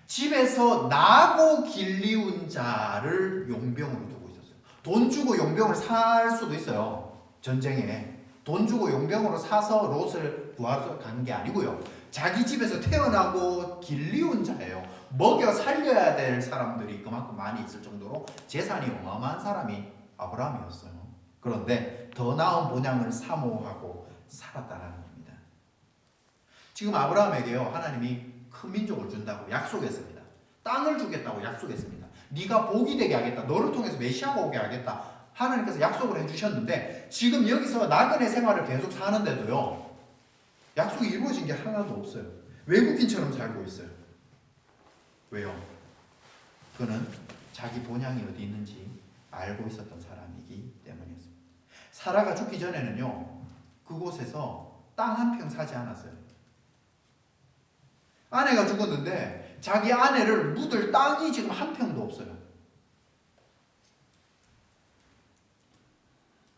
집에서 나고 길리운 자를 용병으로 두고 있었어요. 돈 주고 용병을 살 수도 있어요. 전쟁에 돈 주고 용병으로 사서 롯을 구하러 가는 게 아니고요, 자기 집에서 태어나고 길리운 자예요. 먹여 살려야 될 사람들이 그만큼 많이 있을 정도로 재산이 어마어마한 사람이 아브라함이었어요. 그런데 더 나은 본향을 사모하고 살았다는 겁니다. 지금 아브라함에게요, 하나님이 큰 민족을 준다고 약속했습니다. 땅을 주겠다고 약속했습니다. 네가 복이 되게 하겠다. 너를 통해서 메시아가 오게 하겠다. 하나님께서 약속을 해주셨는데, 지금 여기서 나그네 생활을 계속 사는데도요, 약속이 이루어진 게 하나도 없어요. 외국인처럼 살고 있어요. 왜요? 그는 자기 본향이 어디 있는지 알고 있었던 사람이기 때문이었습니다. 사라가 죽기 전에는요, 그곳에서 땅 한 평 사지 않았어요. 아내가 죽었는데 자기 아내를 묻을 땅이 지금 한 평도 없어요.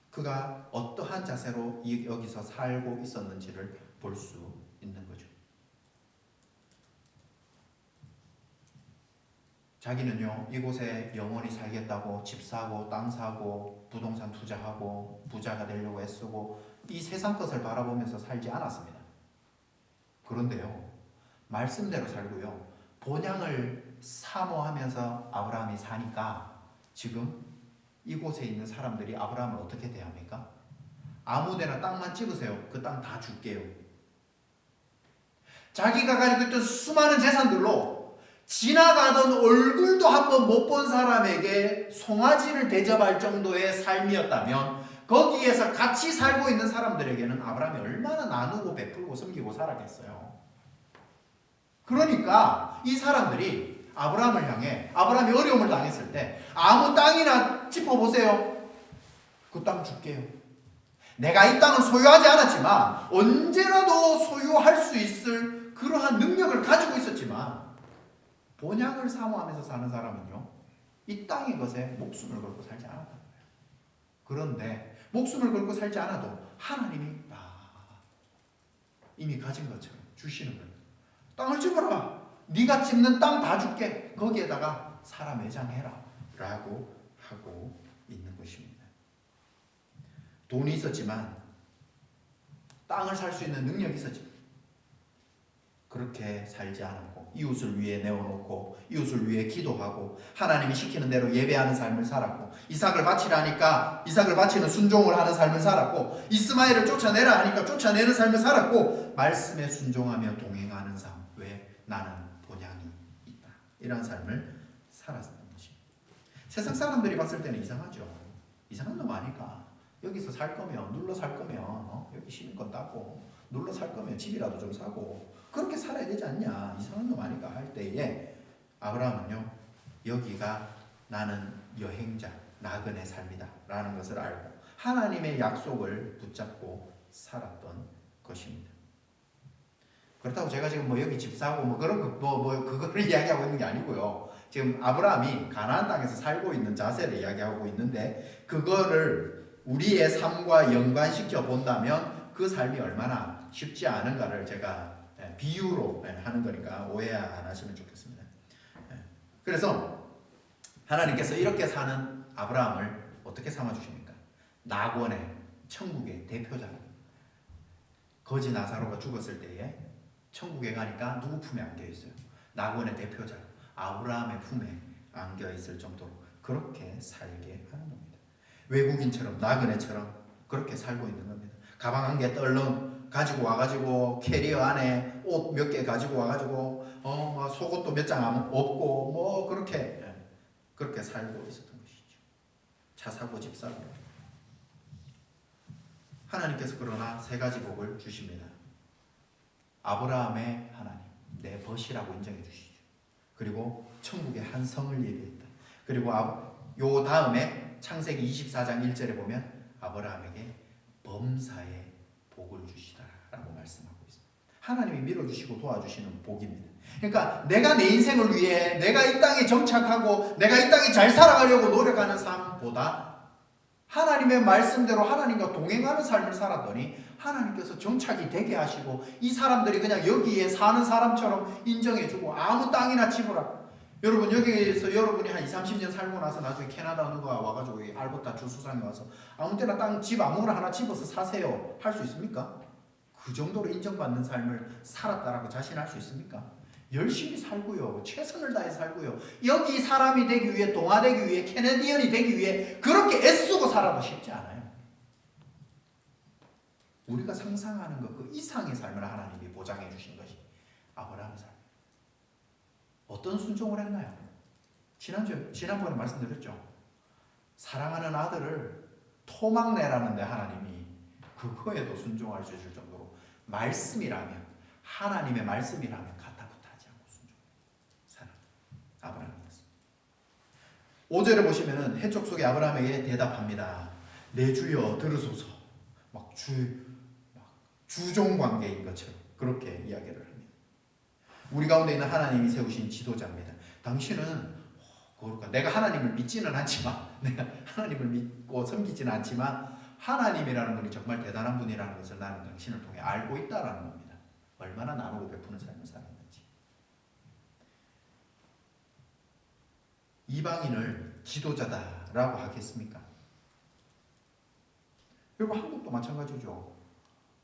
그가 어떠한 자세로 여기서 살고 있었는지를 볼 수 있는 거죠. 자기는요, 이곳에 영원히 살겠다고 집 사고 땅 사고 부동산 투자하고 부자가 되려고 애쓰고 이 세상 것을 바라보면서 살지 않았습니다. 그런데요, 말씀대로 살고요, 본향을 사모하면서 아브라함이 사니까 지금 이곳에 있는 사람들이 아브라함을 어떻게 대합니까? 아무데나 땅만 찍으세요. 그 땅 다 줄게요. 자기가 가지고 있던 수많은 재산들로 지나가던 얼굴도 한번 못 본 사람에게 송아지를 대접할 정도의 삶이었다면, 거기에서 같이 살고 있는 사람들에게는 아브라함이 얼마나 나누고 베풀고 섬기고 살았겠어요. 그러니까 이 사람들이 아브라함을 향해, 아브라함이 어려움을 당했을 때 아무 땅이나 짚어보세요. 그 땅 줄게요. 내가 이 땅을 소유하지 않았지만 언제라도 소유할 수 있을 그러한 능력을 가지고 있었지만, 본향을 사모하면서 사는 사람은요, 이 땅의 것에 목숨을 걸고 살지 않았단 말이에요. 그런데 목숨을 걸고 살지 않아도 하나님이 이미 가진 것처럼 주시는 거예요. 땅을 집어라. 네가 찝는 땅 다 줄게. 거기에다가 살아 매장해라 라고 하고 있는 것입니다. 돈이 있었지만, 땅을 살 수 있는 능력이 있었지만 그렇게 살지 않았고, 이웃을 위해 내어놓고 이웃을 위해 기도하고 하나님이 시키는 대로 예배하는 삶을 살았고, 이삭을 바치라니까 이삭을 바치는 순종을 하는 삶을 살았고, 이스마엘을 쫓아내라 하니까 쫓아내는 삶을 살았고, 말씀에 순종하며 동행하는 삶. 왜? 나는 본향이 있다. 이런 삶을 살았던 것입니다. 세상 사람들이 봤을 때는 이상하죠. 이상한 놈 아니까. 여기서 살 거면, 눌러 살 거면 여기 시민권 따고, 눌러 살 거면 집이라도 좀 사고 그렇게 살아야 되지 않냐, 이상한 놈 아니까 할 때에, 아브라함은요, 여기가 나는 여행자, 나그네 삶이다 라는 것을 알고 하나님의 약속을 붙잡고 살았던 것입니다. 그렇다고 제가 지금 뭐 여기 집 사고 뭐 그런 거 그거를 이야기하고 있는 게 아니고요. 지금 아브라함이 가나안 땅에서 살고 있는 자세를 이야기하고 있는데, 그거를 우리의 삶과 연관시켜 본다면 그 삶이 얼마나 쉽지 않은가를 제가 비유로 하는 거니까 오해 안 하시면 좋겠습니다. 그래서 하나님께서 이렇게 사는 아브라함을 어떻게 삼아주십니까? 낙원의 천국의 대표자. 거지 나사로가 죽었을 때에 천국에 가니까 누구 품에 안겨 있어요? 낙원의 대표자 아브라함의 품에 안겨 있을 정도로 그렇게 살게 하는 겁니다. 외국인처럼, 나그네처럼 그렇게 살고 있는 겁니다. 가방 한 개 떨렁 가지고 와가지고 캐리어 안에 옷 몇 개 가지고 와가지고 속옷도 몇 장 없고 뭐 그렇게 살고 있었던 것이죠. 차 사고 집 사고. 하나님께서 그러나 세 가지 복을 주십니다. 아브라함의 하나님, 내 벗이라고 인정해 주시죠. 그리고 천국의 한 성을 예비했다. 그리고 요 다음에 창세기 24장 1절에 보면 아브라함에게 범사의 복을 주시다라고 말씀하고 있습니다. 하나님이 밀어주시고 도와주시는 복입니다. 그러니까 내가 내 인생을 위해 내가 이 땅에 정착하고 내가 이 땅에 잘 살아가려고 노력하는 삶보다 하나님의 말씀대로 하나님과 동행하는 삶을 살았더니 하나님께서 정착이 되게 하시고 이 사람들이 그냥 여기에 사는 사람처럼 인정해주고 아무 땅이나 집어라. 여러분 여기에서 여러분이 한 20-30년 살고 나서 나중에 캐나다 누가 와가지고 알버타 주수상에 와서 아무 때나 땅 집 아무거나 하나 집어서 사세요 할 수 있습니까? 그 정도로 인정받는 삶을 살았다라고 자신할 수 있습니까? 열심히 살고요. 최선을 다해 살고요. 여기 사람이 되기 위해, 동화되기 위해, 캐네디언이 되기 위해 그렇게 애쓰고 살아도 쉽지 않아요. 우리가 상상하는 것 그 이상의 삶을 하나님이 보장해 주신 것이 아브라함의 삶. 어떤 순종을 했나요? 지난번에 말씀드렸죠. 사랑하는 아들을 토막내라는데 하나님이 그거에도 순종할 수 있을 정도로 말씀이라면, 하나님의 말씀이라면 가타부타하지 않고 순종하는 사람 아브라함이었습니다. 5절에 보시면은 해쪽 속에 아브라함에게 대답합니다. 내 주여 들으소서. 막 주종 관계인 것처럼 그렇게 이야기를 합니다. 우리 가운데 있는 하나님이 세우신 지도자입니다. 당신은 거룩한, 내가 하나님을 믿지는 않지만, 내가 하나님을 믿고 섬기지는 않지만 하나님이라는 분이 정말 대단한 분이라는 것을 나는 당신을 통해 알고 있다라는 겁니다. 얼마나 나누고 베푸는 삶을 살았는지. 이방인을 지도자다라고 하겠습니까? 여러분 한국도 마찬가지죠.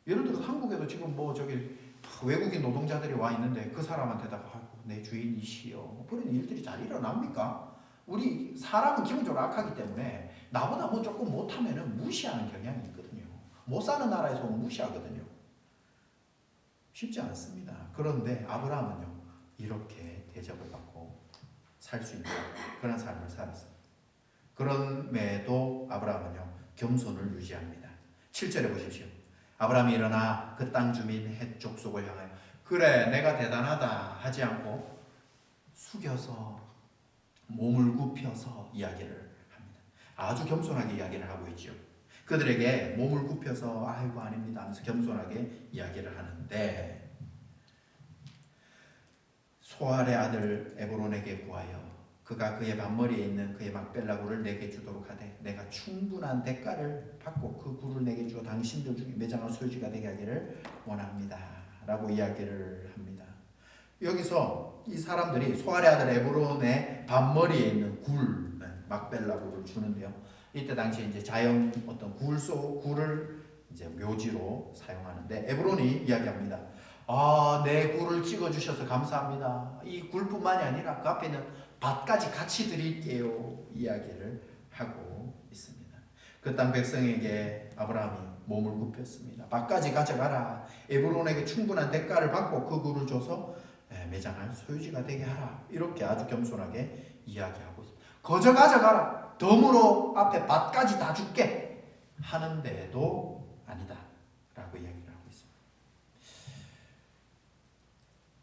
예를 들어서 한국에도 지금 뭐 저기 외국인 노동자들이 와 있는데 그 사람한테다가 내 주인이시여 그런 일들이 잘 일어납니까? 우리 사람은 기본적으로 악하기 때문에 나보다 뭐 조금 못하면은 무시하는 경향이 있거든요. 못 사는 나라에서 무시하거든요. 쉽지 않습니다. 그런데 아브라함은요 이렇게 대접을 받고 살 수 있는 그런 삶을 살았어요. 그럼에도 아브라함은요 겸손을 유지합니다. 7절에 보십시오. 아브라함이 일어나 그 땅 주민 헷 족속을 향하여 그래 내가 대단하다 하지 않고 숙여서 몸을 굽혀서 이야기를 합니다. 아주 겸손하게 이야기를 하고 있죠. 그들에게 몸을 굽혀서 아이고 아닙니다 하면서 겸손하게 이야기를 하는데 소알의 아들 에브론에게 구하여 그가 그의 반머리에 있는 그의 막벨라굴을 내게 주도록 하되 내가 충분한 대가를 받고 그 굴을 내게 주어 당신들 중에 매장할 소유지가 되게 하기를 원합니다 라고 이야기를 합니다. 여기서 이 사람들이 소알의 아들 에브론의 반머리에 있는 굴, 막벨라굴을 주는데요. 이때 당시에 이제 자연 어떤 굴을 이제 묘지로 사용하는데 에브론이 이야기합니다. 내 굴을 찍어주셔서 감사합니다. 이 굴뿐만이 아니라 그 앞에 있는 밭까지 같이 드릴게요. 이야기를 하고 있습니다. 그 땅 백성에게 아브라함이 몸을 굽혔습니다. 밭까지 가져가라. 에브론에게 충분한 대가를 받고 그 굴을 줘서 매장할 소유지가 되게 하라. 이렇게 아주 겸손하게 이야기하고 있습니다. 거저 가져가라. 덤으로 앞에 밭까지 다 줄게. 하는데도 아니다. 라고 이야기를 하고 있습니다.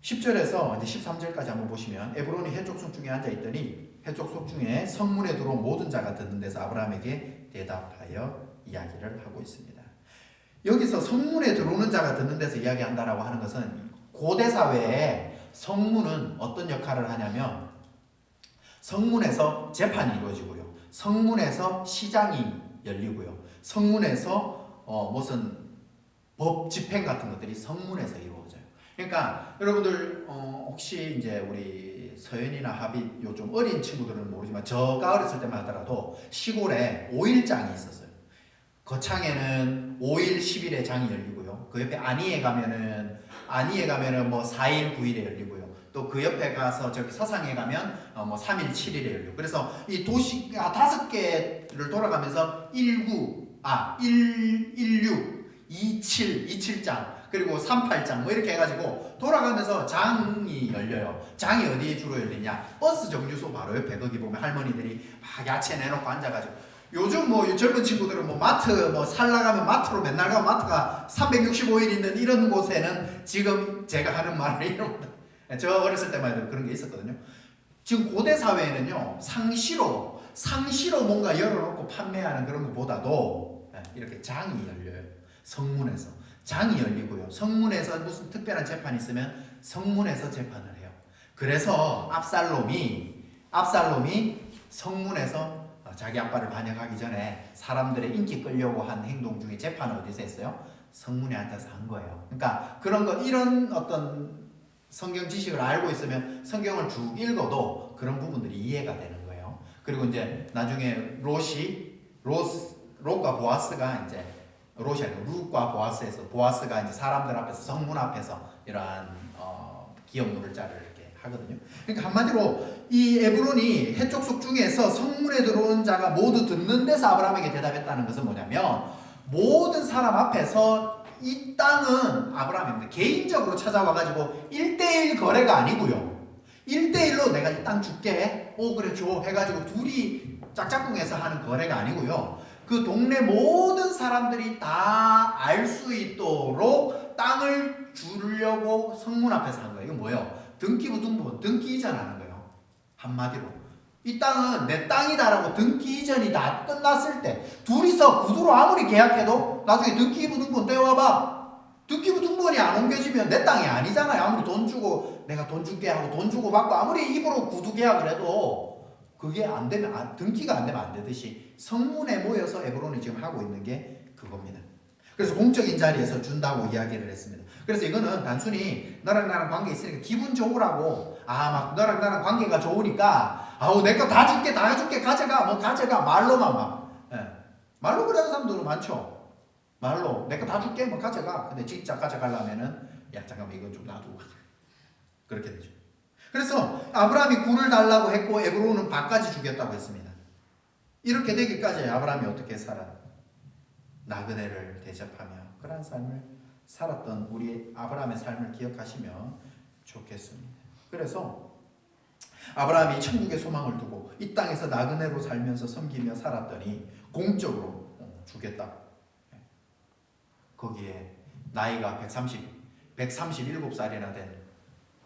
10절에서 이제 13절까지 한번 보시면 에브론이 해쪽 속 중에 앉아 있더니 해쪽 속 중에 성문에 들어온 모든 자가 듣는 데서 아브라함에게 대답하여 이야기를 하고 있습니다. 여기서 성문에 들어오는 자가 듣는 데서 이야기한다라고 하는 것은 고대 사회에 성문은 어떤 역할을 하냐면 성문에서 재판이 이루어지고요. 성문에서 시장이 열리고요. 성문에서 무슨 법 집행 같은 것들이 성문에서 이루어져요. 그러니까 여러분들 혹시 이제 우리 서현이나 하빗 요 좀 어린 친구들은 모르지만 저가 어렸을 때만 하더라도 시골에 5일장이 있었어요. 거창에는 5일, 10일에 장이 열리고요. 그 옆에 안희에 가면은 뭐 4일, 9일에 열리고요. 또 그 옆에 가서 저기 서상에 가면 뭐 3일, 7일에 열리고. 그래서 이 도시 5개를 돌아가면서 19, 27장 그리고 38장 뭐 이렇게 해가지고 돌아가면서 장이 열려요. 장이 어디에 주로 열리냐? 버스 정류소 바로 옆에 거기 보면 할머니들이 막 야채 내놓고 앉아가지고 요즘 뭐 젊은 친구들은 뭐 마트 뭐 살 나가면 마트로 맨날 가면 마트가 365일 있는 이런 곳에는 지금 제가 하는 말을 이런 저 어렸을 때만 해도 그런 게 있었거든요. 지금 고대 사회에는요 상시로 뭔가 열어놓고 판매하는 그런 것보다도 이렇게 장이 열려요. 성문에서 장이 열리고요. 성문에서 무슨 특별한 재판이 있으면 성문에서 재판을 해요. 그래서 압살롬이 성문에서 자기 아빠를 반역하기 전에 사람들의 인기 끌려고 한 행동 중에 재판을 어디서 했어요? 성문에 앉아서 한 거예요. 그러니까 그런 것 이런 어떤 성경 지식을 알고 있으면 성경을 쭉 읽어도 그런 부분들이 이해가 되는 거예요. 그리고 이제 나중에 롯과 보아스가 이제 롯이 아니고 룻과 보아스에서 보아스가 이제 사람들 앞에서 성문 앞에서 이러한 기업 물자를 이렇게 하거든요. 그러니까 한마디로 이 에브론이 해족속 중에서 성문에 들어온 자가 모두 듣는 데서 아브라함에게 대답했다는 것은 뭐냐면 모든 사람 앞에서 이 땅은 아브라함입니다. 개인적으로 찾아와가지고 1대1 거래가 아니고요. 1대1로 내가 이 땅 줄게. 그래 줘. 해가지고 둘이 짝짝꿍해서 하는 거래가 아니고요. 그 동네 모든 사람들이 다 알 수 있도록 땅을 주려고 성문 앞에서 한 거예요. 이건 뭐예요? 등기부등본, 등기 이전하는 거예요. 한마디로. 이 땅은 내 땅이다라고 등기 이전이 다 끝났을 때 둘이서 구두로 아무리 계약해도 나중에 등기부등본 떼와봐. 등기부등본이 안 옮겨지면 내 땅이 아니잖아요. 아무리 돈 주고 내가 돈 줄게 하고 돈 주고 받고 아무리 입으로 구두 계약을 해도 그게 안 되면 등기가 안 되면 안 되듯이 성문에 모여서 에브론이 지금 하고 있는 게 그겁니다. 그래서 공적인 자리에서 준다고 이야기를 했습니다. 그래서 이거는 단순히 너랑 나랑 관계 있으니까 기분 좋으라고 막 너랑 나랑 관계가 좋으니까 내 거 다 줄게 다 해줄게 가져가 말로만 말로 그러는 사람들도 많죠. 말로 내 거 다 줄게 가져가. 근데 진짜 가져가려면은 야 잠깐만 이건 좀 놔두고 그렇게 되죠. 그래서 아브라함이 굴을 달라고 했고 에브론은 밭까지 주겠다고 했습니다. 이렇게 되기까지 아브라함이 어떻게 살았? 나그네를 대접하며 그러한 삶을 살았던 우리 아브라함의 삶을 기억하시면 좋겠습니다. 그래서 아브라함이 천국의 소망을 두고 이 땅에서 나그네로 살면서 섬기며 살았더니 공적으로 주겠다. 거기에 나이가 137살이나 된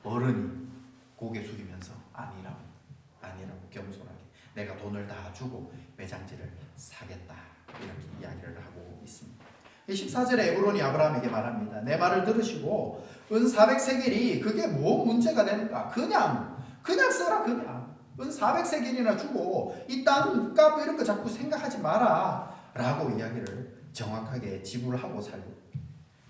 어른이 고개 숙이면서 아니라고 겸손하게 내가 돈을 다 주고 매장지를 사겠다 이렇게 이야기를 하고 있습니다. 14절에 에브론이 아브라함에게 말합니다. 내 말을 들으시고 은 400세겔이 그게 뭐 문제가 되는가? 그냥 써라 그냥. 은 400세겔이나 주고 이 땅값 이런 거 자꾸 생각하지 마라 라고 이야기를 정확하게 지불하고 살고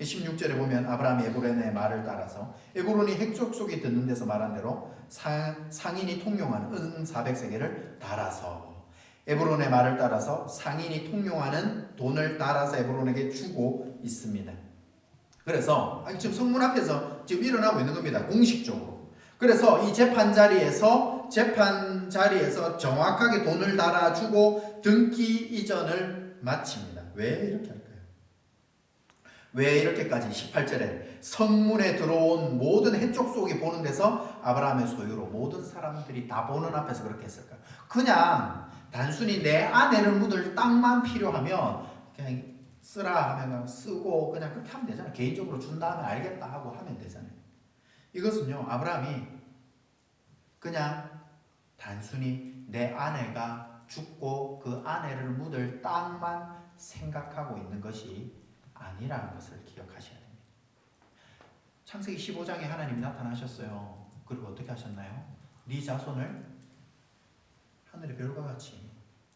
16절에 보면 아브라함이 에브론의 말을 따라서 에브론이 핵족속이 듣는 데서 말한 대로 상인이 통용하는 은 400세겔을 달아서 에브론의 말을 따라서 상인이 통용하는 돈을 달아서 에브론에게 주고 있습니다. 그래서 지금 성문 앞에서 지금 일어나고 있는 겁니다. 공식적으로. 그래서 이 재판 자리에서 정확하게 돈을 달아주고 등기 이전을 마칩니다. 왜 이렇게 할까요? 왜 이렇게까지 18절에 성문에 들어온 모든 해쪽 속이 보는 데서 아브라함의 소유로 모든 사람들이 다 보는 앞에서 그렇게 했을까요? 그냥 단순히 내 아내를 묻을 땅만 필요하면 그냥 쓰라 하면 쓰고 그냥 그렇게 하면 되잖아요. 개인적으로 준다 하면 알겠다 하고 하면 되잖아요. 이것은요 아브라함이 그냥 단순히 내 아내가 죽고 그 아내를 묻을 땅만 생각하고 있는 것이 아니라는 것을 기억하셔야 됩니다. 창세기 15장에 하나님이 나타나셨어요. 그리고 어떻게 하셨나요? 네 자손을 하늘의 별과 같이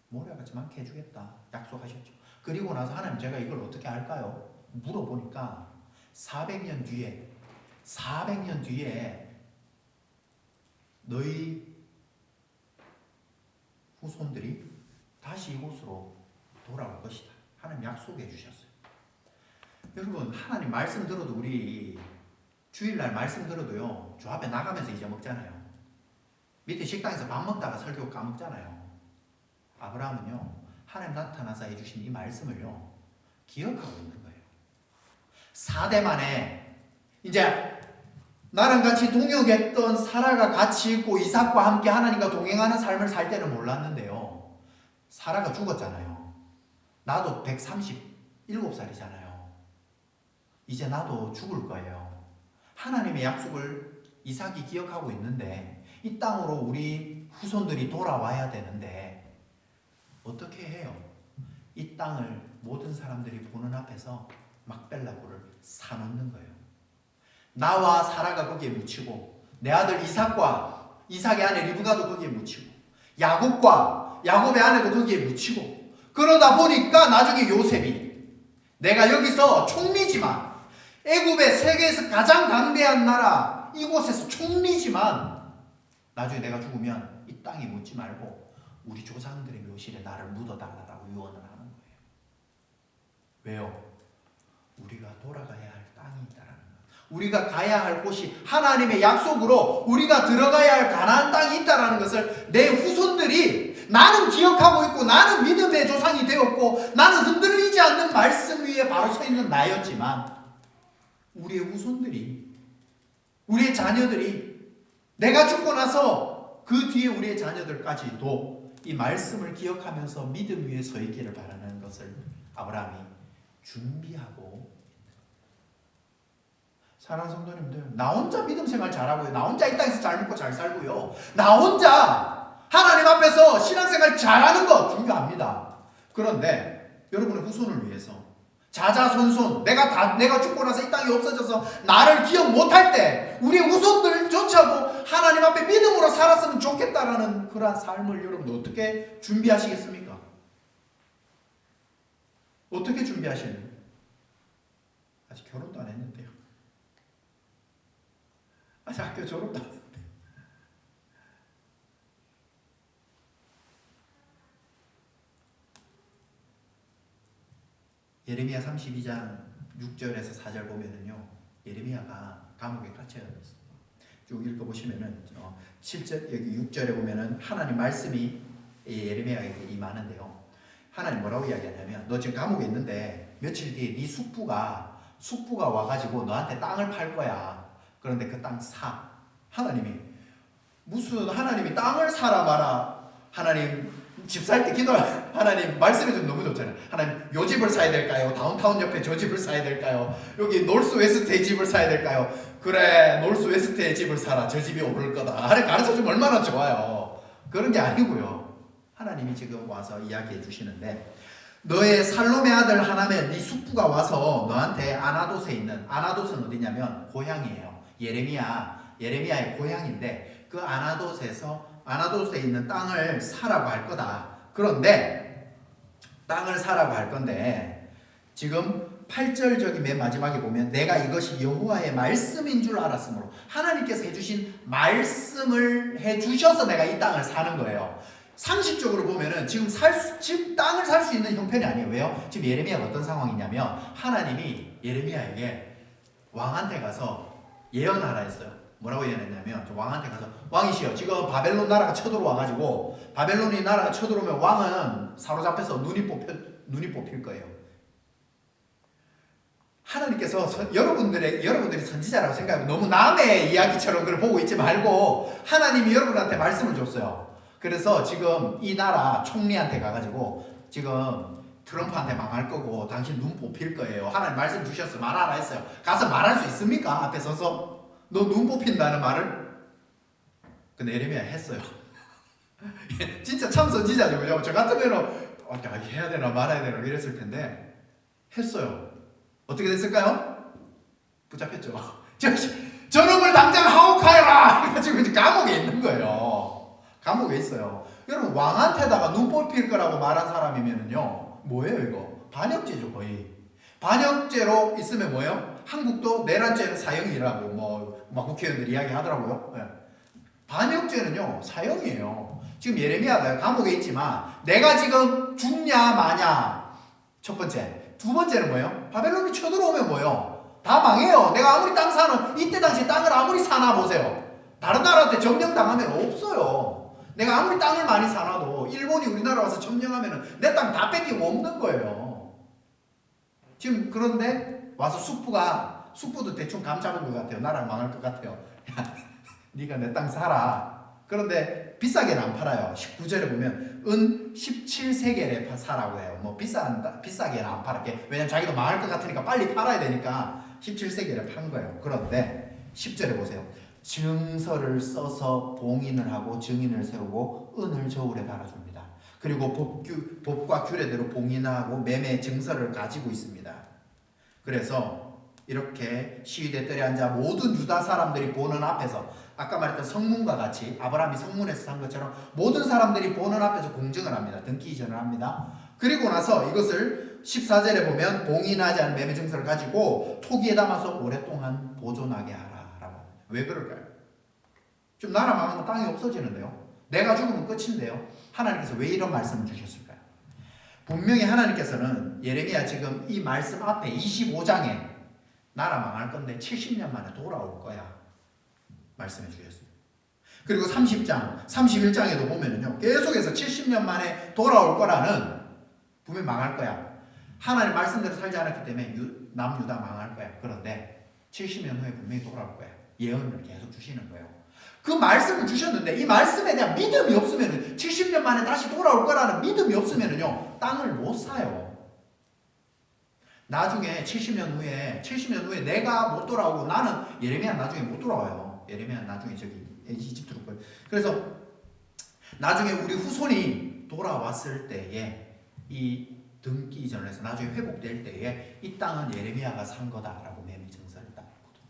모래와 같이 많게 해주겠다 약속하셨죠. 그리고 나서 하나님 제가 이걸 어떻게 할까요? 물어보니까 400년 뒤에 너희 후손들이 다시 이곳으로 돌아올 것이다. 하나님 약속해 주셨어요. 여러분 하나님 말씀 들어도 우리 주일날 말씀 들어도요 저 앞에 나가면서 잊어먹잖아요. 밑에 식당에서 밥 먹다가 설교 까먹잖아요. 아브라함은요 하나님 나타나서 해주신 이 말씀을요 기억하고 있는 거예요. 4대 만에 이제 나랑 같이 동역했던 사라가 같이 있고 이삭과 함께 하나님과 동행하는 삶을 살 때는 몰랐는데요 사라가 죽었잖아요. 나도 137살이잖아요. 이제 나도 죽을 거예요. 하나님의 약속을 이삭이 기억하고 있는데 이 땅으로 우리 후손들이 돌아와야 되는데 어떻게 해요? 이 땅을 모든 사람들이 보는 앞에서 막벨라고를 사놓는 거예요. 나와 사라가 거기에 묻히고 내 아들 이삭의 아내 리브가도 거기에 묻히고 야곱의 아내도 거기에 묻히고 그러다 보니까 나중에 요셉이 내가 여기서 총리지만 애굽의 세계에서 가장 강대한 나라 이곳에서 총리지만 나중에 내가 죽으면 이 땅에 묻지 말고 우리 조상들의 묘실에 나를 묻어달라고 유언을 하는 거예요. 왜요? 우리가 돌아가야 할 땅이 있다라는 거예요. 우리가 가야 할 곳이 하나님의 약속으로 우리가 들어가야 할 가나안 땅이 있다라는 것을 내 후손들이 나는 기억하고 있고 나는 믿음의 조상이 되었고 나는 흔들리지 않는 말씀 위에 바로 서 있는 나였지만 우리의 후손들이 우리의 자녀들이 내가 죽고 나서 그 뒤에 우리의 자녀들까지도 이 말씀을 기억하면서 믿음 위에 서 있기를 바라는 것을 아브라함이 준비하고 사랑하는 성도님들, 나 혼자 믿음 생활 잘하고요. 나 혼자 이 땅에서 잘 먹고 잘 살고요. 나 혼자 하나님 앞에서 신앙생활 잘하는 거 중요합니다. 그런데 여러분의 후손을 위해서 자자손손 내가 죽고 나서 이 땅이 없어져서 나를 기억 못할 때 우리의 후손들조차도 하나님 앞에 믿음으로 살았으면 좋겠다라는 그러한 삶을 여러분 어떻게 준비하시겠습니까? 어떻게 준비하시는? 아직 결혼도 안 했는데요. 아직 학교 졸업도 안 했는데. 예레미야 32장 6절에서 4절 보면은요, 예레미야가 감옥에 갇혀 있습니다. 쭉 읽어보시면은 7절 여기 6절에 보면은 하나님 말씀이 예레미야에게 임하는데요. 하나님 뭐라고 이야기하냐면 너 지금 감옥에 있는데 며칠 뒤에 네 숙부가 와가지고 너한테 땅을 팔 거야. 그런데 그 땅 사. 하나님이 무슨 하나님이 땅을 사라 마라. 하나님 집 살 때 하나님 말씀이 좀 너무 좋잖아요. 하나님 요 집을 사야 될까요? 다운타운 옆에 저 집을 사야 될까요? 여기 놀스 웨스트의 집을 사야 될까요? 그래 놀스 웨스트의 집을 사라. 저 집이 오를 거다. 가르쳐주면 얼마나 좋아요. 그런 게 아니고요. 하나님이 지금 와서 이야기해 주시는데 너의 살롬의 아들 하나면 네 숙부가 와서 너한테 아나돗에 있는 아나돗은 어디냐면 고향이에요. 예레미야의 고향인데 그 아나돗에 있는 땅을 사라고 할 거다. 그런데 땅을 사라고 할 건데 지금 8절 저기 맨 마지막에 보면 내가 이것이 여호와의 말씀인 줄 알았으므로 하나님께서 해주신 말씀을 해주셔서 내가 이 땅을 사는 거예요. 상식적으로 보면은 지금 땅을 살 수 있는 형편이 아니에요. 왜요? 지금 예레미야가 어떤 상황이냐면 하나님이 예레미야에게 왕한테 가서 예언하라 했어요. 뭐라고 예언했냐면 왕한테 가서 왕이시여 지금 바벨론 나라가 쳐들어와가지고 바벨론이 나라가 쳐들어오면 왕은 사로잡혀서 눈이 뽑힐 거예요. 하나님께서 여러분들이 선지자라고 생각하고 너무 남의 이야기처럼 그걸 보고 있지 말고 하나님이 여러분한테 말씀을 줬어요. 그래서 지금 이 나라 총리한테 가가지고 지금 트럼프한테 망할 거고 당신 눈 뽑힐 거예요. 하나님 말씀 주셨어. 말하라 했어요. 가서 말할 수 있습니까? 앞에 서서 너 눈 뽑힌다는 말을? 근데 예레미야 했어요. 진짜 참 선지자죠. 그죠? 저 같으면 해야 되나 말아야 되나 이랬을 텐데 했어요. 어떻게 됐을까요? 붙잡혔죠. 저놈을 당장 하옥하여라! 해가지고 이제 감옥에 있는 거예요. 감옥에 있어요. 여러분 왕한테다가 눈 뽑힐 거라고 말한 사람이면은요 뭐예요 이거? 반역죄죠 거의. 반역죄로 있으면 뭐예요? 한국도 내란죄는 사형이라고 막 국회의원들이 이야기하더라고요. 네. 반역죄는요 사형이에요. 지금 예레미야가 감옥에 있지만 내가 지금 죽냐 마냐 첫 번째. 두 번째는 뭐예요? 바벨론이 쳐들어오면 뭐예요? 다 망해요. 내가 아무리 땅 사는 이때 당시 땅을 아무리 사나 보세요. 다른 나라한테 점령당하면 없어요. 내가 아무리 땅을 많이 사놔도 일본이 우리나라 와서 점령하면 내 땅 다 뺏기고 없는 거예요. 지금 그런데 와서 숙부도 대충 감 잡은 것 같아요. 나라가 망할 것 같아요. 야, 네가 내 땅 사라. 그런데 비싸게는 안 팔아요. 19절에 보면 은 17세겔에 사라고 해요. 뭐 비싸게는 안 팔아. 왜냐면 자기도 망할 것 같으니까 빨리 팔아야 되니까 17세겔에 판 거예요. 그런데 10절에 보세요. 증서를 써서 봉인을 하고 증인을 세우고 은을 저울에 달아줍니다. 그리고 법과 규례대로 봉인하고 매매 증서를 가지고 있습니다. 그래서 이렇게 시위대 뜰에 앉아 모든 유다 사람들이 보는 앞에서 아까 말했던 성문과 같이 아브라함이 성문에서 산 것처럼 모든 사람들이 보는 앞에서 공증을 합니다. 등기 이전을 합니다. 그리고 나서 이것을 14절에 보면 봉인하지 않은 매매 증서를 가지고 토기에 담아서 오랫동안 보존하게 하라라고. 왜 그럴까요? 좀 나라 망하면 땅이 없어지는데요. 내가 죽으면 끝인데요. 하나님께서 왜 이런 말씀을 주셨을까요? 분명히 하나님께서는 예레미야 지금 이 말씀 앞에 25장에 나라 망할 건데 70년 만에 돌아올 거야 말씀해 주셨습니다. 그리고 30장, 31장에도 보면은요 계속해서 70년 만에 돌아올 거라는, 분명히 망할 거야. 하나님 말씀대로 살지 않았기 때문에 남유다 망할 거야. 그런데 70년 후에 분명히 돌아올 거야. 예언을 계속 주시는 거예요. 그 말씀을 주셨는데 이 말씀에 대한 믿음이 없으면 70년 만에 다시 돌아올 거라는 믿음이 없으면요 땅을 못 사요. 나중에 70년 후에 내가 못 돌아오고, 나는 예레미야 나중에 못 돌아와요. 예레미야 나중에 저기 이집트로 거예요. 그래서 나중에 우리 후손이 돌아왔을 때에 이 등기 이전을 해서 나중에 회복될 때에 이 땅은 예레미야가 산 거다라고 매매 증서를 딱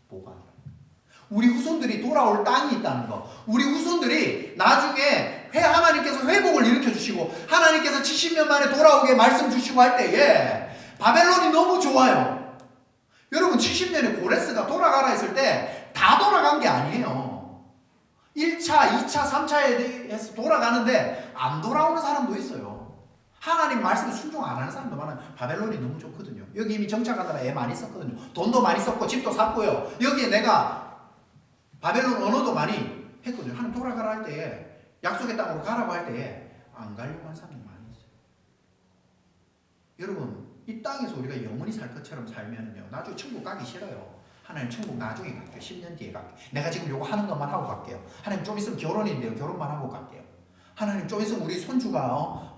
보고하더라고요. 우리 후손들이 돌아올 땅이 있다는 거, 우리 후손들이 나중에 하나님께서 회복을 일으켜 주시고 하나님께서 70년 만에 돌아오게 말씀 주시고 할 때에 바벨론이 너무 좋아요. 여러분 70년에 고레스가 돌아가라 했을 때 다 돌아간 게 아니에요. 1차, 2차, 3차에 대해서 돌아가는데 안 돌아오는 사람도 있어요. 하나님 말씀에 순종 안 하는 사람도 많아요. 바벨론이 너무 좋거든요. 여기 이미 정착하느라 애 많이 썼거든요. 돈도 많이 썼고 집도 샀고요. 여기에 내가 바벨론 언어도 많이 했거든요. 하나님 돌아가라 할 때에, 약속의 땅으로 가라고 할 때에 안 가려고 하는 사람이 많이 있어요. 여러분 이 땅에서 우리가 영원히 살 것처럼 살면요 나중에 천국 가기 싫어요. 하나님 천국 나중에 갈게요. 10년 뒤에 갈게요. 내가 지금 요거 하는 것만 하고 갈게요. 하나님 좀 있으면 결혼인데요. 결혼만 하고 갈게요. 하나님 좀 있으면 우리 손주가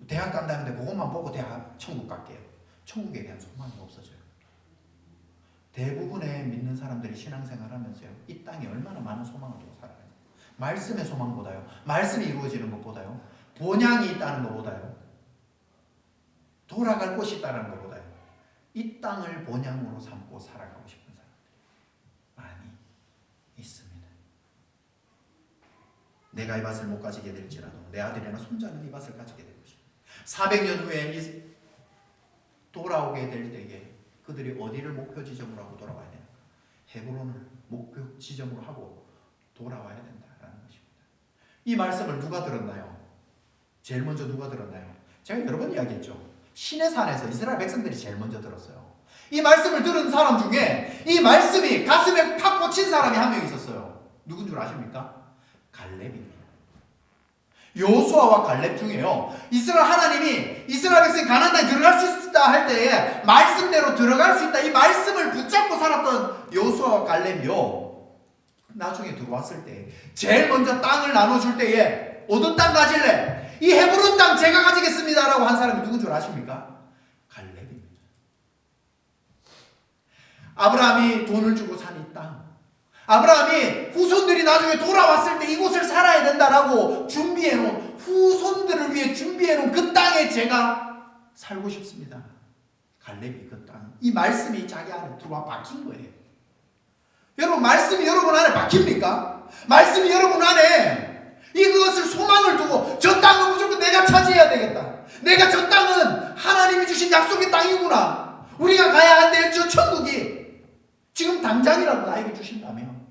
대학 간다는데 그것만 보고 천국 갈게요. 천국에 대한 소망이 없어져요. 대부분의 믿는 사람들이 신앙생활 하면서요 이 땅에 얼마나 많은 소망을 두고 살아요. 말씀의 소망보다요, 말씀이 이루어지는 것보다요, 본향이 있다는 것보다요, 돌아갈 곳이 있다는 것보다요, 이 땅을 본향으로 삼고 살아가고 싶은 사람들이 많이 있습니다. 내가 이 밭을 못 가지게 될지라도 내 아들이나 손자는 이 밭을 가지게 될 것이다. 400년 후에 돌아오게 될 때에 그들이 어디를 목표 지점으로 하고 돌아와야 되나? 헤브론을 목표 지점으로 하고 돌아와야 된다라는 것입니다. 이 말씀을 누가 들었나요? 제일 먼저 누가 들었나요? 제가 여러 번 이야기했죠. 시내산에서 이스라엘 백성들이 제일 먼저 들었어요. 이 말씀을 들은 사람 중에 이 말씀이 가슴에 팍 꽂힌 사람이 한 명 있었어요. 누군 줄 아십니까? 갈렙입니다. 여호수아와 갈렙 중에요 하나님이 이스라엘 백성이 가나안 땅에 들어갈 수 있다 할 때에 말씀대로 들어갈 수 있다, 이 말씀을 붙잡고 살았던 여호수아와 갈렙이요 나중에 들어왔을 때 제일 먼저 땅을 나눠줄 때에 어떤 땅 가질래? 이 헤브론 땅 제가 가지겠습니다 라고 한 사람이 누군 줄 아십니까? 갈렙입니다. 아브라함이 돈을 주고 산 이 땅, 아브라함이 후손들이 나중에 돌아왔을 때 이곳을 살아야 된다라고 준비해놓은, 후손들을 위해 준비해놓은 그 땅에 제가 살고 싶습니다. 갈렙이 그 땅, 이 말씀이 자기 안에 들어와 박힌 거예요. 여러분 말씀이 여러분 안에 박힙니까? 말씀이 여러분 안에 이것을 소망을 두고 저 땅은 무조건 내가 차지해야 되겠다. 내가 저 땅은 하나님이 주신 약속의 땅이구나. 우리가 가야 한데 저 천국이 지금 당장이라도 나에게 주신다면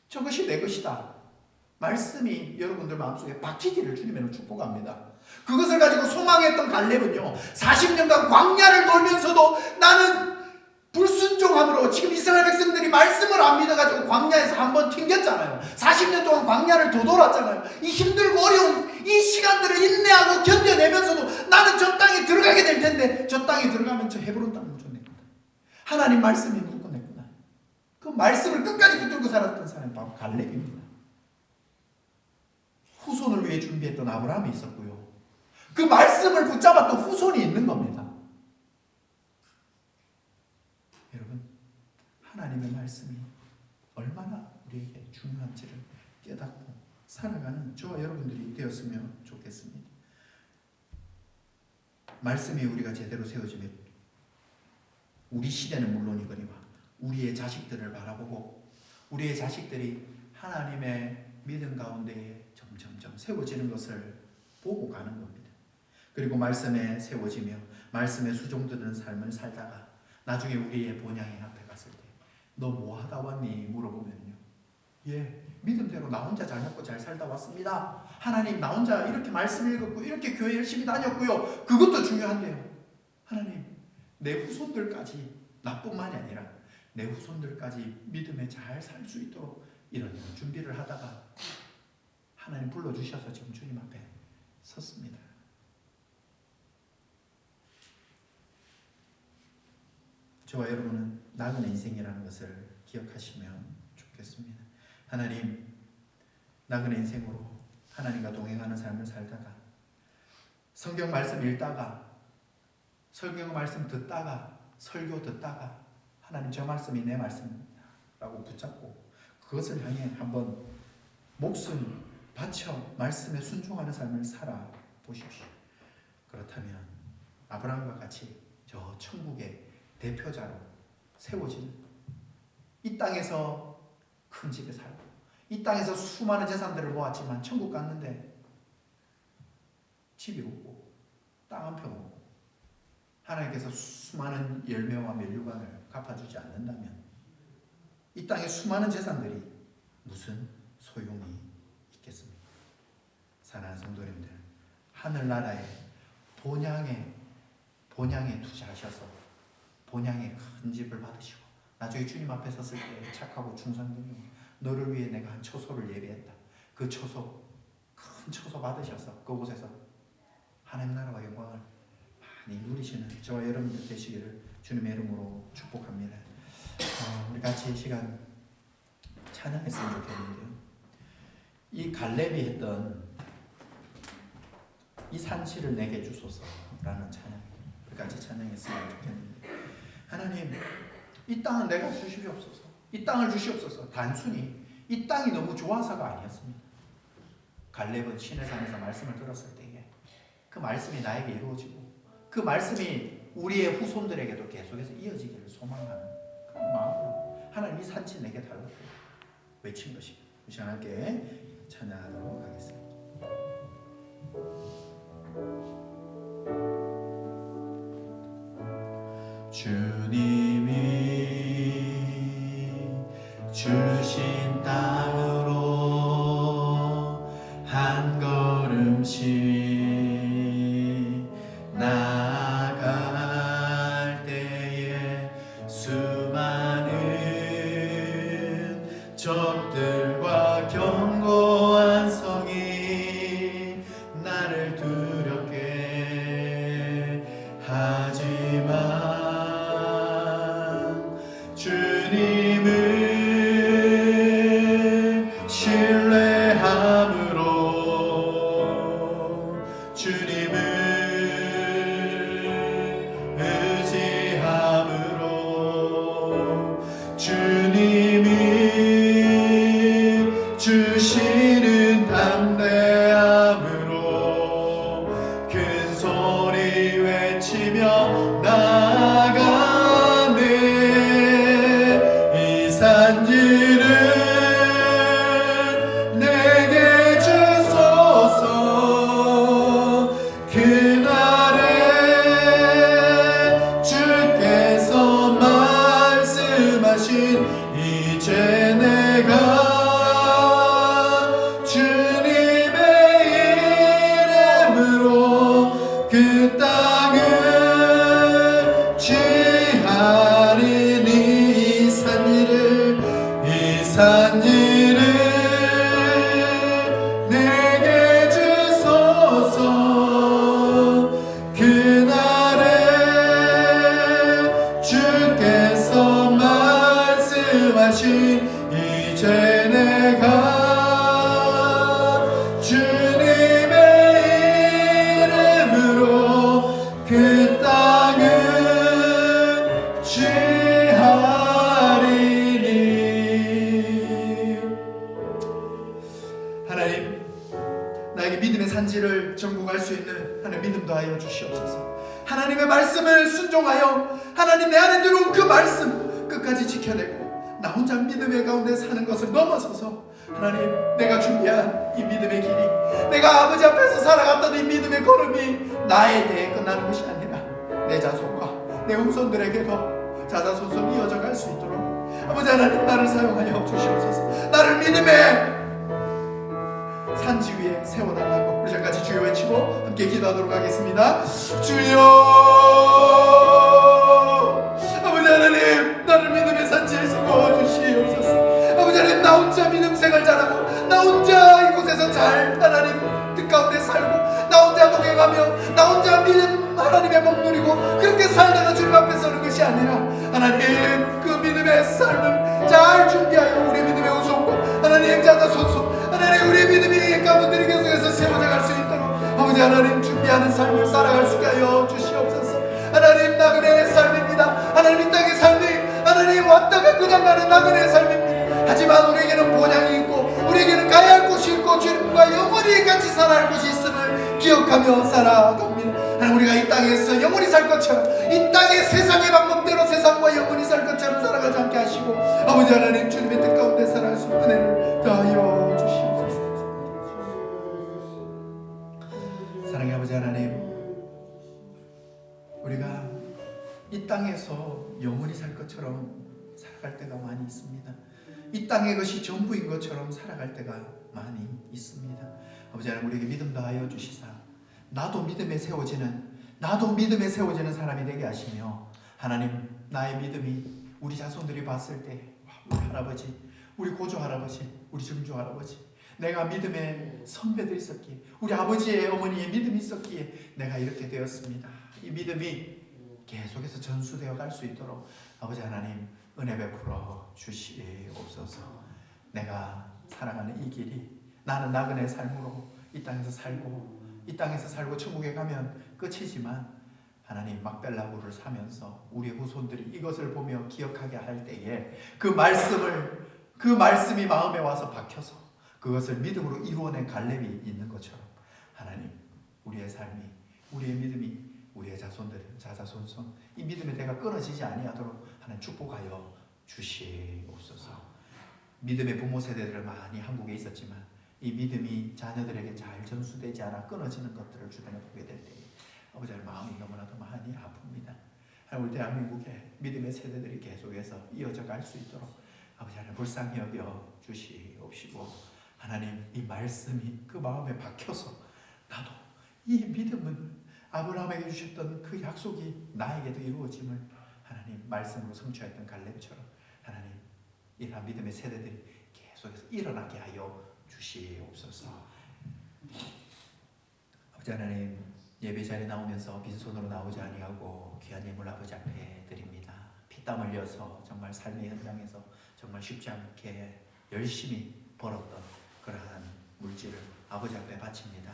저것이 내 것이다. 말씀이 여러분들 마음속에 박히기를 주님으로 축복합니다. 그것을 가지고 소망했던 갈렙은요 40년간 광야를 돌면서도 나는 불순종함으로, 지금 이스라엘 백성들이 말씀을 안 믿어가지고 광야에서 한번 튕겼잖아요. 40년 동안 광야를 도돌았잖아요. 이 힘들고 어려운 이 시간들을 인내하고 견뎌내면서도 나는 저 땅에 들어가게 될 텐데 저 땅에 들어가면 저 헤브론 땅은 좀 내 거다. 하나님 말씀이 무조건 내 거다. 그 말씀을 끝까지 붙들고 살았던 사람이 바로 갈렙입니다. 후손을 위해 준비했던 아브라함이 있었고요. 그 말씀을 붙잡았던 후손이 있는 겁니다. 여러분, 하나님의 말씀이 얼마나 우리에게 중요한지를 깨닫고 살아가는 저와 여러분들이 되었으면 좋겠습니다. 말씀이 우리가 제대로 세워지면 우리 시대는 물론이거니와 우리의 자식들을 바라보고 우리의 자식들이 하나님의 믿음 가운데에 점점점 세워지는 것을 보고 가는 겁니다. 그리고 말씀에 세워지며 말씀에 수종드는 삶을 살다가 나중에 우리의 본향의 앞에 갔을 때 너 뭐 하다 왔니? 물어보면요, 예, 믿음대로 나 혼자 잘 먹고 잘 살다 왔습니다. 하나님, 나 혼자 이렇게 말씀 읽었고 이렇게 교회 열심히 다녔고요. 그것도 중요한데요, 하나님, 내 후손들까지, 나뿐만이 아니라 내 후손들까지 믿음에 잘 살 수 있도록 이런 준비를 하다가 하나님 불러주셔서 지금 주님 앞에 섰습니다. 저와 여러분은 나그네 인생이라는 것을 기억하시면 좋겠습니다. 하나님, 나그네 인생으로 하나님과 동행하는 삶을 살다가 성경 말씀 읽다가 성경 말씀 듣다가 설교 듣다가 하나님, 저 말씀이 내 말씀이라고 붙잡고 그것을 향해 한번 목숨 바쳐 말씀에 순종하는 삶을 살아보십시오. 그렇다면 아브라함과 같이 저 천국의 대표자로 세워진, 이 땅에서 큰 집에 살고 이 땅에서 수많은 재산들을 모았지만 천국 갔는데 집이 없고 땅 한 평 없고 하나님께서 수많은 열매와 면류관을 갚아주지 않는다면 이 땅의 수많은 재산들이 무슨 소용이 있겠습니까? 사랑하는 성도님들, 하늘나라의 본향에 투자하셔서 본향의 큰 집을 받으시고 나중에 주님 앞에 섰을 때 착하고 충성되며 너를 위해 내가 한 처소를 예비했다. 그 처소, 큰 처소 받으셔서 그곳에서 하나님 나라와 영광을 많이 누리시는 저와 여러분들 되시기를 주님의 이름으로 축복합니다. 우리 같이 이 시간 찬양했으면 좋겠는데요. 이 갈렙이 했던 이 산지를 내게 주소서라는 찬양, 우리 같이 찬양했으면 좋겠는데, 하나님, 이 땅은 내가 주시옵소서. 이 땅을 주시옵소서. 단순히 이 땅이 너무 좋아서가 아니었습니다. 갈렙은 신의 산에서 말씀을 들었을 때에 그 말씀이 나에게 이루어지고 그 말씀이 우리의 후손들에게도 계속해서 이어지기를 소망하는 그런 마음으로 하나님, 이 산지 내게 달라고 외친 것입니다. 이 시간 함께 찬양하도록 하겠습니다. 주님이 주신 땅으로 한 걸음씩 나아갈 때에 수많은 적들과 견고한 성이 나를 두렵게 하지만 주님은 더하여 주시옵소서. 하나님의 말씀을 순종하여 하나님 내 안에 들어온 그 말씀 끝까지 지켜내고 나 혼자 믿음의 가운데 사는 것을 넘어서서 하나님, 내가 준비한 이 믿음의 길이, 내가 아버지 앞에서 살아갔던 이 믿음의 걸음이 나에 대해 끝나는 것이 아니라 내 자손과 내 후손들에게도 자자손손 이어져 갈 수 있도록 아버지 하나님, 나를 사용하여 주시옵소서. 나를 믿음의 산지 위에 세워달라고 우리 같이 주여 외치고 함께 기도하도록 하겠습니다. 주여, 아버지 하나님, 나를 믿음의 산지에 세워주시옵소서. 아버지 하나님, 나 혼자 믿음 생활 잘하고 나 혼자 이곳에서 잘 하나님 뜻 가운데 살고 나 혼자 동행하며 나 혼자 믿음 하나님의 목 누리고 그렇게 살다가 주님 앞에 서는 것이 아니라 하나님, 그 믿음의 삶을 잘 준비하여 우리 믿음의 후손과 하나님 자자손손 하나님 우리 믿음이 가문들이 계속해서 세워져 갈 수 있도록 아버지 하나님 준비하는 삶을 살아갈 수 있게 하여 주시옵소서. 하나님, 나그네의 삶입니다. 하나님, 이 땅의 삶이 하나님 왔다가 그냥 가는 나그네의 삶입니다. 하지만 우리에게는 본향이 있고 우리에게는 가야 할 곳이 있고 주님과 영원히 같이 살아야 할 곳이 있음을 기억하며 살아갑니다. 하나님, 우리가 이 땅에서 영원히 살 것처럼 이 땅의 세상의 방법대로 세상과 영원히 살 것처럼 살아가지 않게 하시고 아버지 하나님, 주님의 뜻 가운데 살아갈 수 있는 은혜를 더하여 주시옵소서. 사랑의 아버지 하나님, 우리가 이 땅에서 영원히 살 것처럼 살아갈 때가 많이 있습니다. 이 땅의 것이 전부인 것처럼 살아갈 때가 많이 있습니다. 아버지 하나님, 우리에게 믿음 더하여 주시사 나도 믿음에 세워지는 사람이 되게 하시며 하나님, 나의 믿음이 우리 자손들이 봤을 때 우리 할아버지, 우리 고조 할아버지, 우리 증조 할아버지, 내가 믿음의 선배들이 있었기에 우리 아버지의 어머니의 믿음이 있었기에 내가 이렇게 되었습니다. 이 믿음이 계속해서 전수되어 갈 수 있도록 아버지 하나님 은혜 베풀어 주시옵소서. 내가 살아가는 이 길이 나는 나그네 삶으로 이 땅에서 살고 천국에 가면 끝이지만 하나님, 막벨라구를 사면서 우리 후손들이 이것을 보며 기억하게 할 때에 그 말씀이 마음에 와서 박혀서 그것을 믿음으로 이루어낸 갈렙이 있는 것처럼 하나님, 우리의 삶이, 우리의 믿음이, 우리의 자손들, 자자손손 이 믿음의 대가 끊어지지 아니하도록 하나님 축복하여 주시옵소서. 믿음의 부모 세대들은 많이 한국에 있었지만 이 믿음이 자녀들에게 잘 전수되지 않아 끊어지는 것들을 주변에 보게 될 때에 아버지 하나님, 마음이 너무나도 많이 아픕니다. 하나님, 우리 대한민국의 믿음의 세대들이 계속해서 이어져 갈 수 있도록 아버지 하나님 불쌍히 여겨 주시옵시고 하나님, 이 말씀이 그 마음에 박혀서 나도 이 믿음은 아브라함에게 주셨던 그 약속이 나에게도 이루어짐을 하나님 말씀으로 성취했던 갈렙처럼 하나님, 이러한 믿음의 세대들이 계속해서 일어나게 하여 주시옵소서. 아버지 하나님, 예배 자리에 나오면서 빈손으로 나오지 아니하고 귀한 예물 아버지 앞에 드립니다. 피땀 흘려서 정말 삶의 현장에서 정말 쉽지 않게 열심히 벌었던 그러한 물질을 아버지 앞에 바칩니다.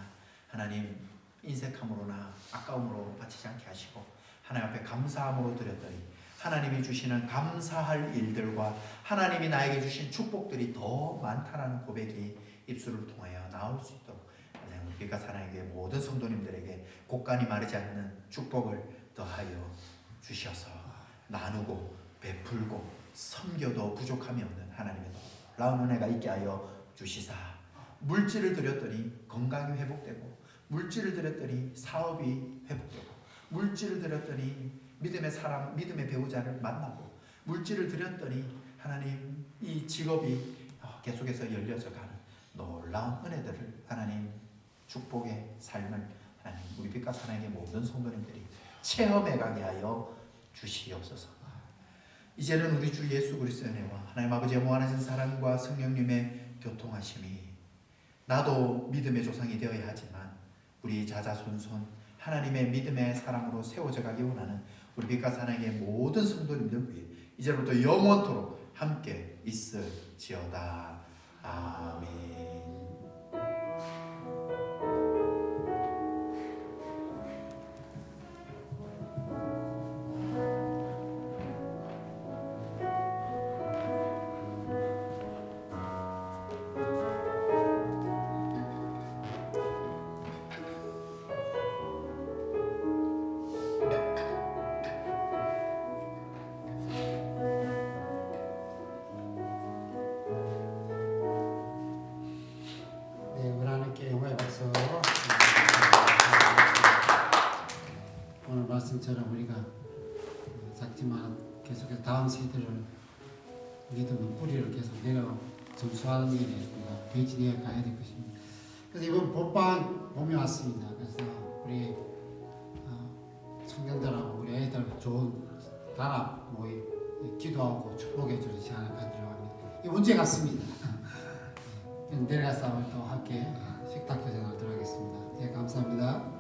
하나님, 인색함으로나 아까움으로 바치지 않게 하시고 하나님 앞에 감사함으로 드렸더니 하나님이 주시는 감사할 일들과 하나님이 나에게 주신 축복들이 더 많다라는 고백이 입술을 통하여 나올 수 있도록 우리가 사랑에게 모든 성도님들에게 곳간이 마르지 않는 축복을 더하여 주셔서 나누고 베풀고 섬겨도 부족함이 없는 하나님의 놀라운 은혜가 있게 하여 주시사 물질을 드렸더니 건강이 회복되고 물질을 드렸더니 사업이 회복되고 물질을 드렸더니 믿음의 사람, 믿음의 배우자를 만나고 물질을 드렸더니 하나님 이 직업이 계속해서 열려져 가는 놀라운 은혜들을 하나님 축복의 삶을 하나님 우리 빛과 사랑의 모든 성도님들이 체험해 가게 하여 주시옵소서. 이제는 우리 주 예수 그리스도의 은혜와 하나님 아버지의 무한하신 사랑과 성령님의 교통하심이 나도 믿음의 조상이 되어야 하지만 우리 자자손손 하나님의 믿음의 사람으로 세워져 가기 원하는 우리 빛과 사랑의 모든 성도님들 위해 이제부터 영원토록 함께 있을지어다. 아멘. 있지만 계속해서 다음 세대를 믿음의 뿌리를 계속 내려 점수하는 일에 우리가 배진해 가야 될 것입니다. 그래서 이번 본방 봄이 왔습니다. 그래서 우리 청년들하고 우리 애들 좋은 단합 모임 기도하고 축복해 주는 시간을 가지려고 합니다. 이 문제 같습니다. 내려가서 또 함께 식탁 교제를 하도록 하겠습니다. 예, 감사합니다.